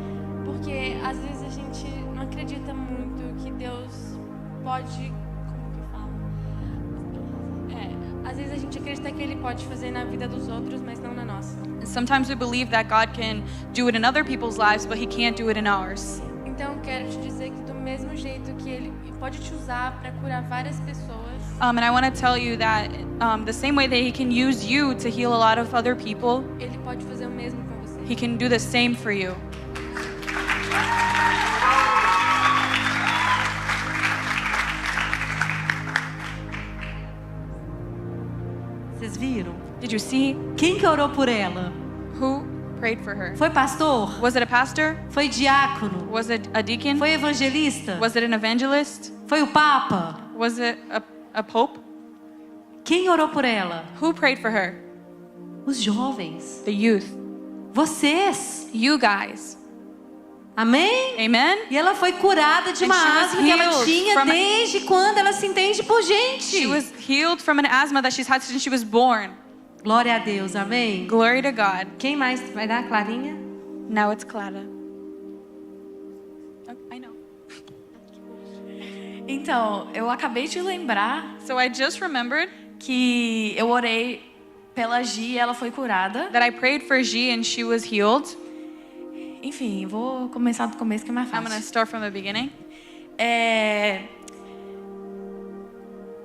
Porque às vezes a gente não acredita muito que Deus pode, como que fala? Às vezes a gente acredita que ele pode fazer na vida dos outros, mas não na nossa. And sometimes we believe that God can do it in other people's lives, but He can't do it in ours. Então eu quero te dizer que do mesmo jeito que ele pode te usar para curar várias pessoas, And I want to tell you that the same way that He can use you to heal a lot of other people, ele pode fazer o mesmo com você. He can do the same for you. Vocês viram? Did you see Quem que orou por ela? who prayed for her? Foi pastor? Was it a pastor? Foi diácono? Was it a deacon? Foi evangelista? Was it an evangelist? Foi o papa? Was it a pope? Quem orou por ela? Who prayed for her? Os jovens. The youth. Vocês. You guys. Amém? Amen? E ela foi curada de And uma she was asma que ela healed tinha from- desde quando ela se entende por gente. She was healed from an asthma that she's had since she was born. Glória a Deus, amém? Glory to God. Quem mais vai dar? Clarinha? Now it's Clara. I know. Então, eu acabei de lembrar So I just remembered que eu orei pela Gi e ela foi curada. that I prayed for Ji and she was healed. Enfim, vou começar do começo que é mais I'm going to fácil. start from the beginning.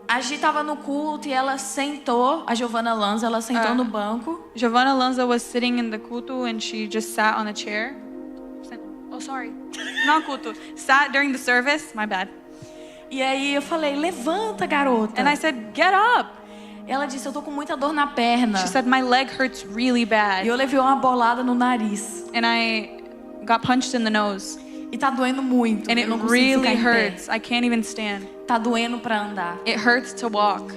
A Gi estava no culto e ela sentou, a Giovana Lanza, ela sentou no banco. Giovanna Lanza was sitting in the culto and she just sat on a chair. Oh, sorry. Not culto. Sat during the service. My bad. E aí eu falei, levanta, garota. And I said, get up. Ela disse, eu tô com muita dor na perna. She said, my leg hurts really E bad. eu levei uma bolada no nariz. And I got punched in the nose. E tá doendo muito. And eu it não consigo ficar really em pé. hurts. I can't even stand. Tá doendo pra andar. It hurts to walk.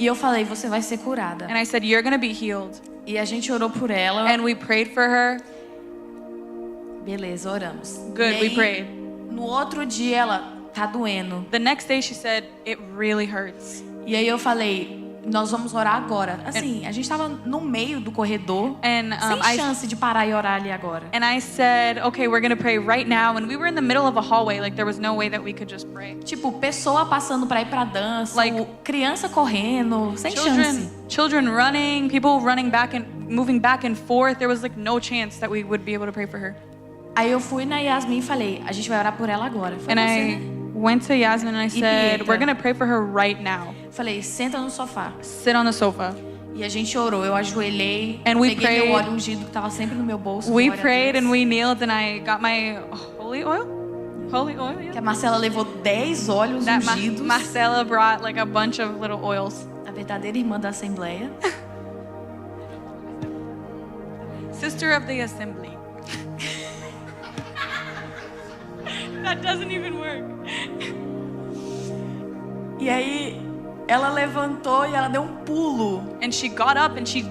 E eu falei, você vai ser curada. And I said, you're going to be healed. E a gente orou por ela. And we prayed for her. Beleza, oramos. Good, E we aí, prayed. No outro dia ela tá doendo. The next day she said, it really hurts. E aí eu falei, nós vamos orar agora. Assim, a gente tava no meio do corredor. And Sem chance de parar e orar ali agora. And I said, okay, we're going to pray right now. And we were in the middle of a hallway. Like, there was no way that we could just pray. Tipo, pessoa passando pra ir pra dança, Like, ou criança correndo, sem chance. Children running, people running back and moving back and forth. There was like no chance that we would be able to pray for her. Aí eu fui na Yasmin e falei, a gente vai orar por ela agora. Foi And você, I né? went to Yasmin and I said, Pietra. we're going to pray for her right now. Falei, senta no sofá. Sit on the sofa. E a gente orou, eu ajoelhei, And we peguei prayed. meu óleo ungido que tava sempre no meu bolso. We glória a prayed Deus. and we kneeled and I got my holy oil. Holy oil, Que yeah. a Marcela levou 10 óleos That ungidos. Marcella brought like a bunch of little oils. A verdadeira irmã da Assembleia. Sister of the assembly. That doesn't even work. E aí, ela levantou e ela deu um pulo. And she got up and she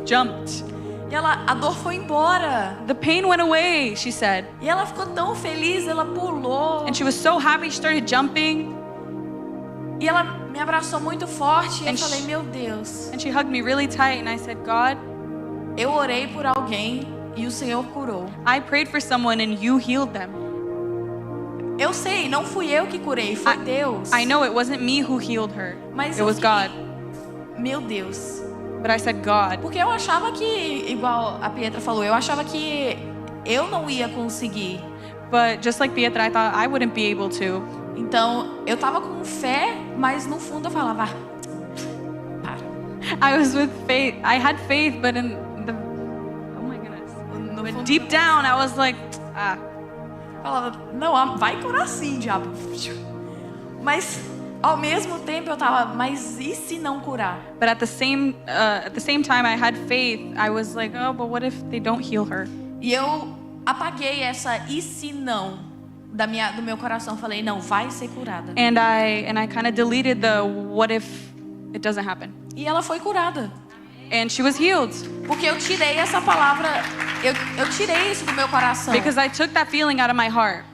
jumped. E a dor foi embora. The pain went away, she said. E ela ficou tão feliz, ela pulou. And she was so happy, she started jumping. E ela me abraçou muito forte. E eu And falei, she- meu Deus. And she hugged me really tight and I said, God, Eu orei por alguém e o Senhor curou. I prayed for someone and you healed them. Eu sei, não fui eu que curei, foi Deus. I know it wasn't me who healed her. Mas It eu was fiquei, God. Meu Deus. But I said, God. Porque eu achava que, igual a Pietra falou, eu achava que eu não ia conseguir. But just like Pietra, I thought I wouldn't be able to. Então, eu tava com fé, mas no fundo eu falava, para. I was with faith. I had faith, but in the, oh my goodness. No But fundo, deep down, I was like, falava, não, vai curar sim, diabo. Mas ao mesmo tempo eu tava, mas e se não curar? But at the same time, I had faith. I was like, oh, but what if they don't heal her? E eu apaguei essa e se não do meu coração. Falei, não, vai ser curada. And I kind of deleted the what if it doesn't happen. E ela foi curada. And she was healed Porque eu tirei essa palavra, eu tirei isso do meu coração. because I took that feeling out of my heart.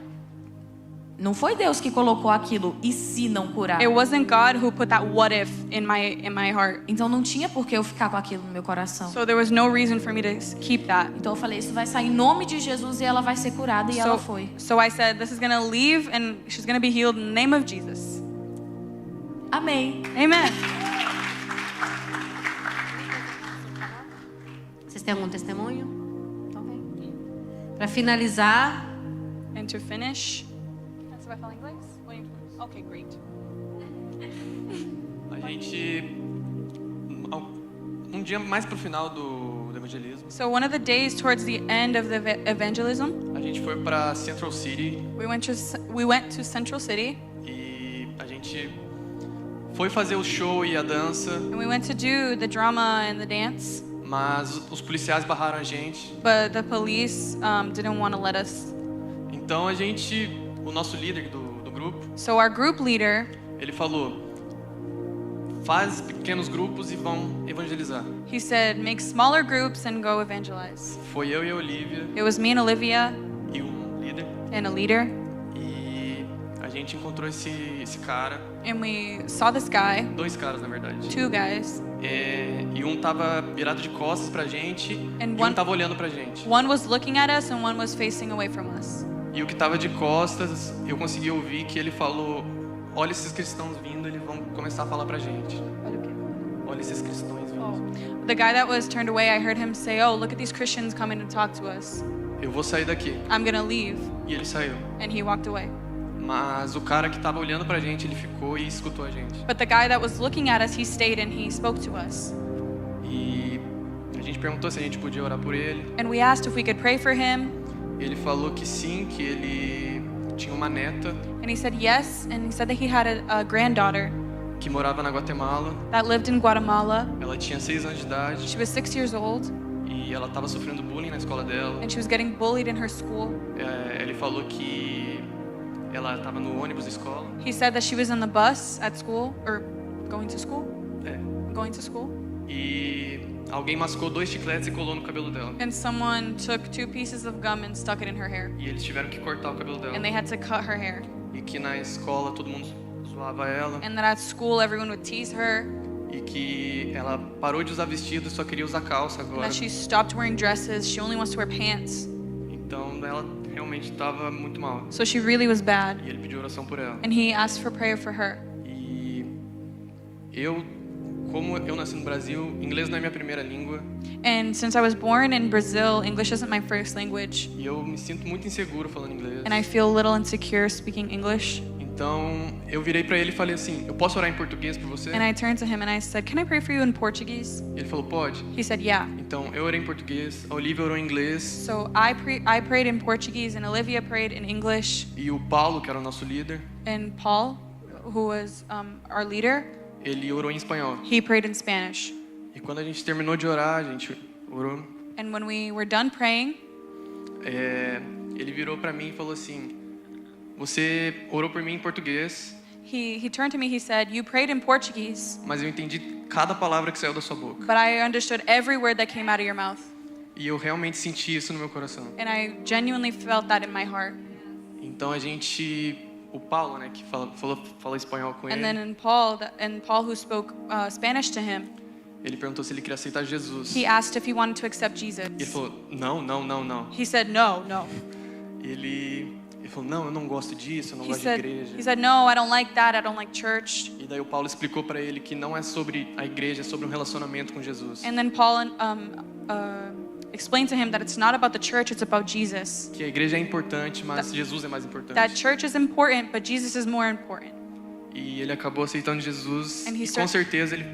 Não foi Deus que colocou aquilo, e se não curar? It wasn't God who put that what if in my heart. Então não tinha por que eu ficar com aquilo no meu coração. So there was no reason for me to keep that. Então eu falei, isso vai sair em nome de Jesus e ela vai ser curada, e ela foi. So I said, this is going to leave and she's going to be healed in the name of Jesus. Amém. Amen. Vocês têm algum testemunho? Para finalizar, And to finish. Você vai falar inglês? Okay, great. A gente, um dia mais pro final do evangelismo, So one of the days towards the end of the evangelism, a gente foi para Central City we went to Central City, e a gente foi fazer o show e a dança, and we went to do the drama and the dance, mas os policiais barraram a gente. but the police didn't want to let us. Então o nosso líder do grupo, So our group leader, ele falou: faz pequenos grupos e vão evangelizar. he said, make smaller groups and go evangelize. Foi eu e a Olivia It was me and Olivia e líder, and a leader, e a gente encontrou esse cara, and we saw this guy, 2 caras na verdade. 2 guys. E um tava virado de costas pra gente And e um tava olhando pra gente. One was looking at us and one was facing away from us. E o que tava de costas, eu consegui ouvir que ele falou: olha esses cristãos vindo, eles vão começar a falar pra gente. Olha esses cristãos vindo. The guy that was turned away, I heard him say, "Oh, look at these Christians coming to talk to us. Eu vou sair daqui. I'm gonna leave." E ele saiu. And he walked away. Mas o cara que tava olhando pra gente, ele ficou e escutou a gente. But the guy that was looking at us, he stayed and he spoke to us. E a gente perguntou se a gente podia orar por ele. And we asked if we could pray for him. Ele falou que sim, que ele tinha uma neta And he said yes, and he said that he had a granddaughter que morava na Guatemala. that lived in Guatemala. Ela tinha 6 anos de idade She was 6 years old, e ela estava sofrendo bullying na escola dela. and she was getting bullied in her school. Ele falou que ela estava no ônibus da escola. He said that she was in the bus at school, or going to school, É. going to school. E alguém mascou 2 chicletes e colou no cabelo dela. And someone took 2 pieces of gum and stuck it in her hair. E eles tiveram que cortar o cabelo dela. And they had to cut her hair. E que na escola todo mundo zoava ela. And that at school everyone would tease her. E que ela parou de usar vestido e só queria usar calça And agora. that she stopped wearing dresses. She only wants to wear pants. Então ela realmente estava muito mal. So she really was bad. E ele pediu oração por ela. And he asked for prayer for her. E como eu nasci no Brasil, inglês não é minha primeira língua. And since I was born in Brazil, English isn't my first language. E eu me sinto muito inseguro falando inglês. And I feel a little insecure speaking English. Então eu virei pra ele e falei assim: eu posso orar em português por você? And I turned to him and I said, "Can I pray for you in Portuguese?" Ele falou: pode. He said, "Yeah." Então eu orei em português, a Olivia orou em inglês. So I prayed in Portuguese and Olivia prayed in English. E o Paulo, que era o nosso líder, And Paul, who was our leader, ele orou em espanhol. he prayed in Spanish. E quando a gente terminou de orar, a gente orou. And when we were done praying, Ele virou pra mim e falou assim: você orou por mim em português, he turned to me, he said, "You prayed in Portuguese, mas eu entendi cada palavra que saiu da sua boca. but I understood every word that came out of your mouth." E eu realmente senti isso no meu coração. And I genuinely felt that in my heart. Então o Paulo, né, que falou espanhol com And ele, then Paul who spoke Spanish to him, ele perguntou se ele queria aceitar Jesus. he asked if he wanted to accept Jesus. E ele falou: não, não, não, não. He said, "No, no." Ele falou: não, eu não gosto disso, eu não He gosto said, de igreja. he said, "No, I don't like that. I don't like church." E daí o Paulo explicou para ele que não é sobre a igreja, é sobre um relacionamento com Jesus. And then Paul explained to him that it's not about the church, it's about Jesus. Que a igreja é importante, mas Jesus é mais importante. That church is important, but Jesus is more important. E ele acabou aceitando Jesus And he e com certeza ele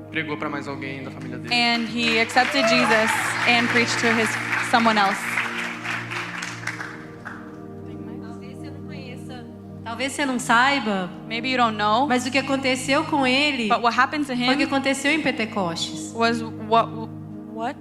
pregou para mais alguém da família dele. And he accepted Jesus and preached to someone else. Talvez você não saiba, Maybe you don't know, mas o que aconteceu com ele but what happened to foi o que him aconteceu em Pentecostes. was what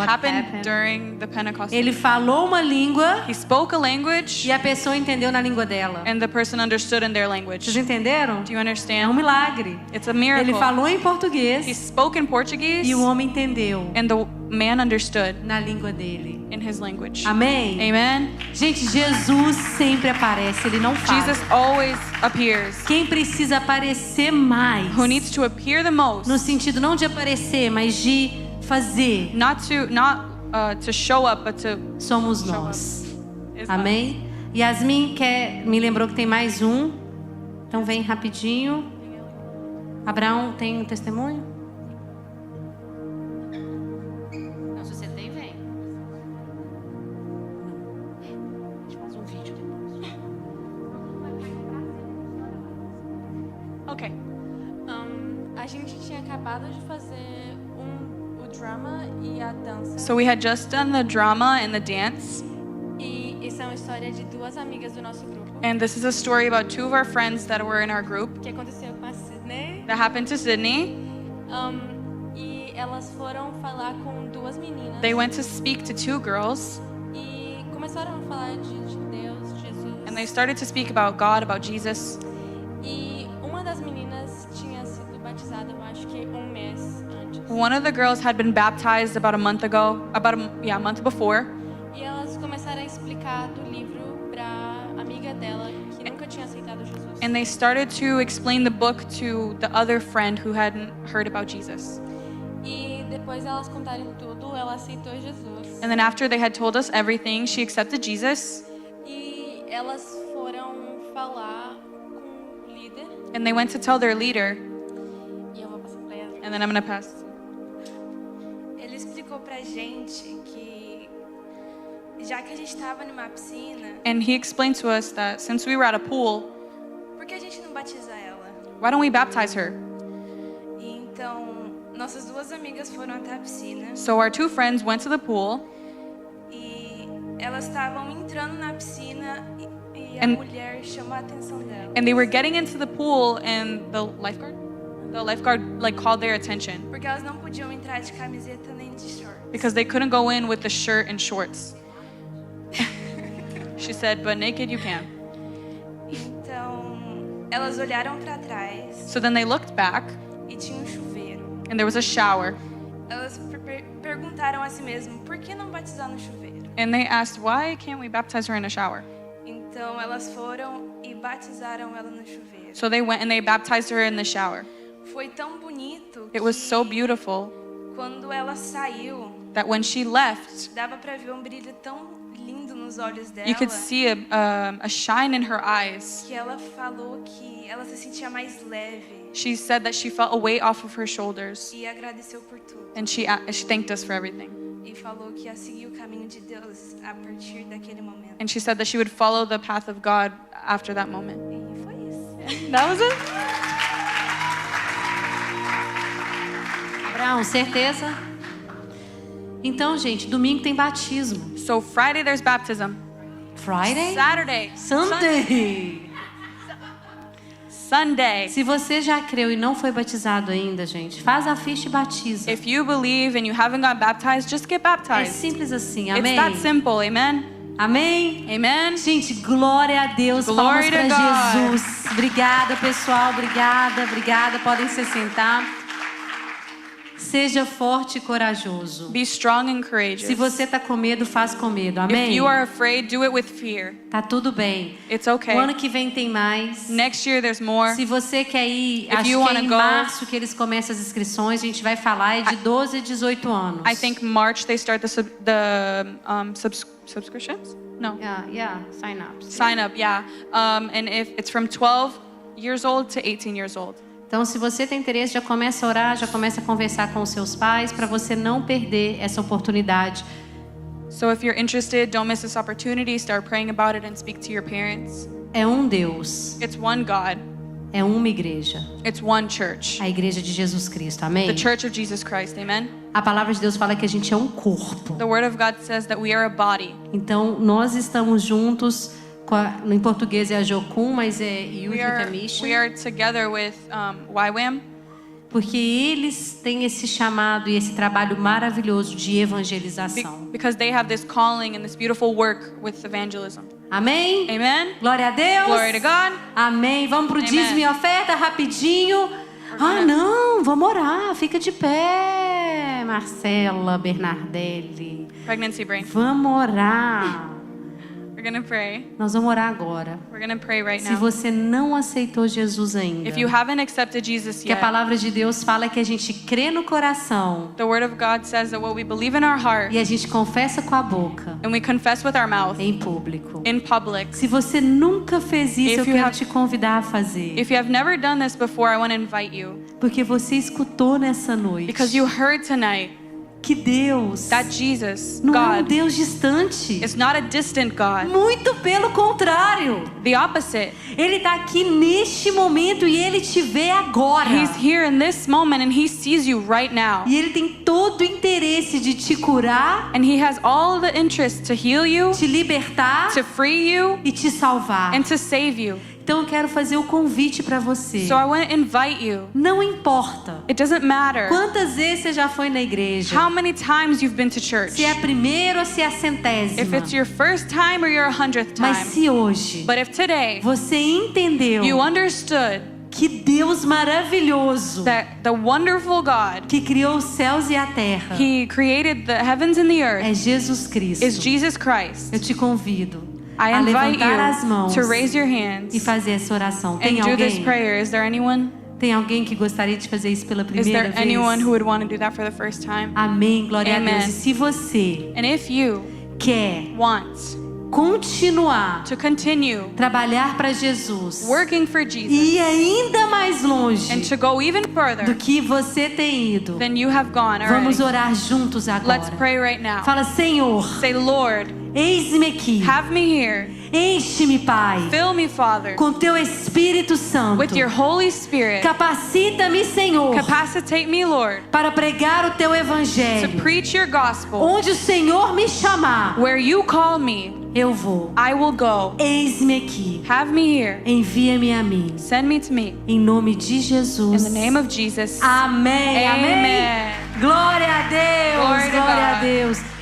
happened during the Pentecost. Ele falou uma língua He spoke a language e a pessoa entendeu na língua dela. and the person understood in their language. Vocês entenderam? Do you É um understand? milagre. It's a Ele miracle. falou em He português spoke in Portuguese e o homem entendeu and the man understood na língua dele. in his language. Amém? Amen. Gente, Jesus sempre aparece, ele não fala. Jesus always appears. Quem precisa aparecer mais? Who needs to appear the most? No sentido não de aparecer, mas de fazer. Not to show up, but to Somos show nós. up. Is Amém? Yasmin me lembrou que tem mais um. Então vem rapidinho. Abraão tem um testemunho? Não, se você tem, vem. A gente faz um vídeo depois. Okay. A gente tinha acabado de fazer o drama e a dança. So we had just done the drama and the dance. E essa é uma história de duas amigas do nosso grupo. And this is a story about two of our friends that were in our group Que aconteceu com a Sydney. that happened to Sydney. E elas foram falar com duas meninas. They went to speak to two girls, E começaram a falar de Deus, de Jesus. and they started to speak about God, about Jesus. E uma das meninas tinha sido batizada, eu acho que mês antes. One of the girls had been baptized about a month ago, a month before. E elas começaram a explicar do livro pra amiga dela que nunca tinha aceitado Jesus. And they started to explain the book to the other friend who hadn't heard about Jesus. E depois elas contaram tudo, ela aceitou Jesus. And then after they had told us everything, she accepted Jesus. E elas foram falar com o líder. And they went to tell their leader. E eu vou passar pra ela. And then I'm going to pass. Ele explicou pra gente que já que a gente estava numa piscina, And he explained to us that since we were at a pool, por que a gente não batiza ela? why don't we baptize her? E então, nossas duas amigas foram até a piscina So our two friends went to the pool, e elas estavam entrando na piscina e a And- mulher chamou a atenção dela. and they were getting into the pool, and the lifeguard like called their attention Porque elas não podiam entrar de camiseta nem de short. because they couldn't go in with the shirt and shorts. She said, but naked you can. Então, elas olharam para trás So then they looked back, e tinha um chuveiro. and there was a shower. Elas perguntaram a si mesmas, por que não batizar no chuveiro? And they asked, why can't we baptize her in a shower? Então, elas foram e batizaram ela no chuveiro. So they went and they baptized her in the shower. Foi tão bonito It was que so beautiful quando ela saiu, that when she left, dava para ver um brilho tão lindo nos olhos dela. you could see a shine in her eyes. Que ela falou que ela se sentia mais leve She said that she felt a weight off of her shoulders, e agradeceu por tudo. and she thanked us for everything. E falou que ia seguir o caminho de Deus a partir daquele momento. And she said that she would follow the path of God after that moment. E foi isso. That was it. Abraão, certeza? Então, gente, domingo tem batismo. So Friday there's baptism. Friday? Saturday, Sunday. Sunday. Se você já creu e não foi batizado ainda, gente, faz a ficha e batiza. If you believe and you haven't got baptized, just get É baptized. simples assim, It's amém? that simple, amen? Amém? Amen? Gente, glória a Deus, palmas Glory para to God. Jesus. Obrigada, pessoal, obrigada. Podem se sentar. Seja forte e corajoso. Be strong and courageous. Se você tá com medo, faz com medo, If amém? you are afraid, do it with fear. Tá tudo bem. It's O okay. ano que vem tem mais. Next year there's more. Se você quer ir, If acho you que é wanna em go- março que eles começam as inscrições, a gente vai falar, é de 12 a 18 anos. I think March they start the subscriptions? No. Yeah, sign up. Sign up, yeah. And if it's from 12 years old to 18 years old. Então, se você tem interesse, já começa a orar, já começa a conversar com os seus pais para você não perder essa oportunidade. So if you're interested, don't miss this opportunity. Start praying about it and speak to your parents. É um Deus, It's one God. é uma igreja, It's one church. a igreja de Jesus Cristo, amém? The Church of Jesus Christ, amen? A palavra de Deus fala que a gente é um corpo. The Word of God says that we are a body. Então, nós estamos juntos, em português é a Jocum, mas é Youth We with a are, Mission. we are together with YWAM Porque eles têm esse chamado e esse trabalho maravilhoso de evangelização. because they have this calling and this beautiful work with evangelism. Amém? Amen? Glória a Deus. Glory to God. Amém. Vamos pro Amen. dízimo e oferta rapidinho. Ah, não, vamos orar. Fica de pé, Marcela Bernardelli. Pregnancy brain. Vamos orar. We're gonna pray. Nós vamos orar agora. We're gonna pray right Se now. você não aceitou Jesus ainda, If you haven't accepted Jesus que a yet, palavra de Deus fala que a gente crê no coração the Word of God says that what we believe in our heart e a gente confessa com a boca and we confess with our mouth em público. in public. Se você nunca fez isso, If eu you quero have- te convidar a fazer. If you have never done this before, I want to invite you Porque você escutou nessa noite because you heard tonight que Deus that Jesus, não é um God, Deus distante. is not a distant God. Muito pelo contrário. The opposite. Ele está aqui neste momento e Ele te vê agora. He's here in this moment and He sees you right now. E Ele tem todo o interesse de te curar, And He has all the interest to heal you, te libertar to free you, e te salvar. and to save you. Então eu quero fazer o convite para você. So I want to invite you. Não importa It doesn't matter quantas vezes você já foi na igreja. how many times you've been to church. Se é a primeira ou se é a If centésima. it's your first time or your 100th Mas time. se hoje But if today você entendeu you understood que Deus maravilhoso that the wonderful God, que criou os céus e a terra He created the heavens and the earth, é Jesus Cristo, is Jesus Christ, eu te convido I a invite levantar as you mãos to raise your e hands fazer essa oração. Tem and do this alguém? prayer. Is there anyone? Tem alguém que gostaria de fazer isso pela Is primeira there anyone who vez? would want to do that for the first time? Amém, glória Amen. a Deus. E se você And if you quer want continuar to continue trabalhar para Jesus working for Jesus e ir ainda mais longe and to go even do further que você tem ido, than you have gone vamos already, orar juntos let's agora. pray right now. Fala, Senhor, Say, Lord, eis-me aqui. have me here. Enche-me, Pai, Fill me, Father, com Teu Espírito Santo. with your Holy Spirit. Capacita-me, Senhor, Capacitate me, Lord, para pregar o Teu to Evangelho. preach your gospel. Onde o Senhor me chamar, Where you call me, eu vou. I will go. Eis-me aqui. Have me here. Envia-me a mim. Send me to me. Em nome de Jesus. In the name of Jesus. Amém. Amém. Amen. Glória a Deus. Glory to Glória a God. Deus.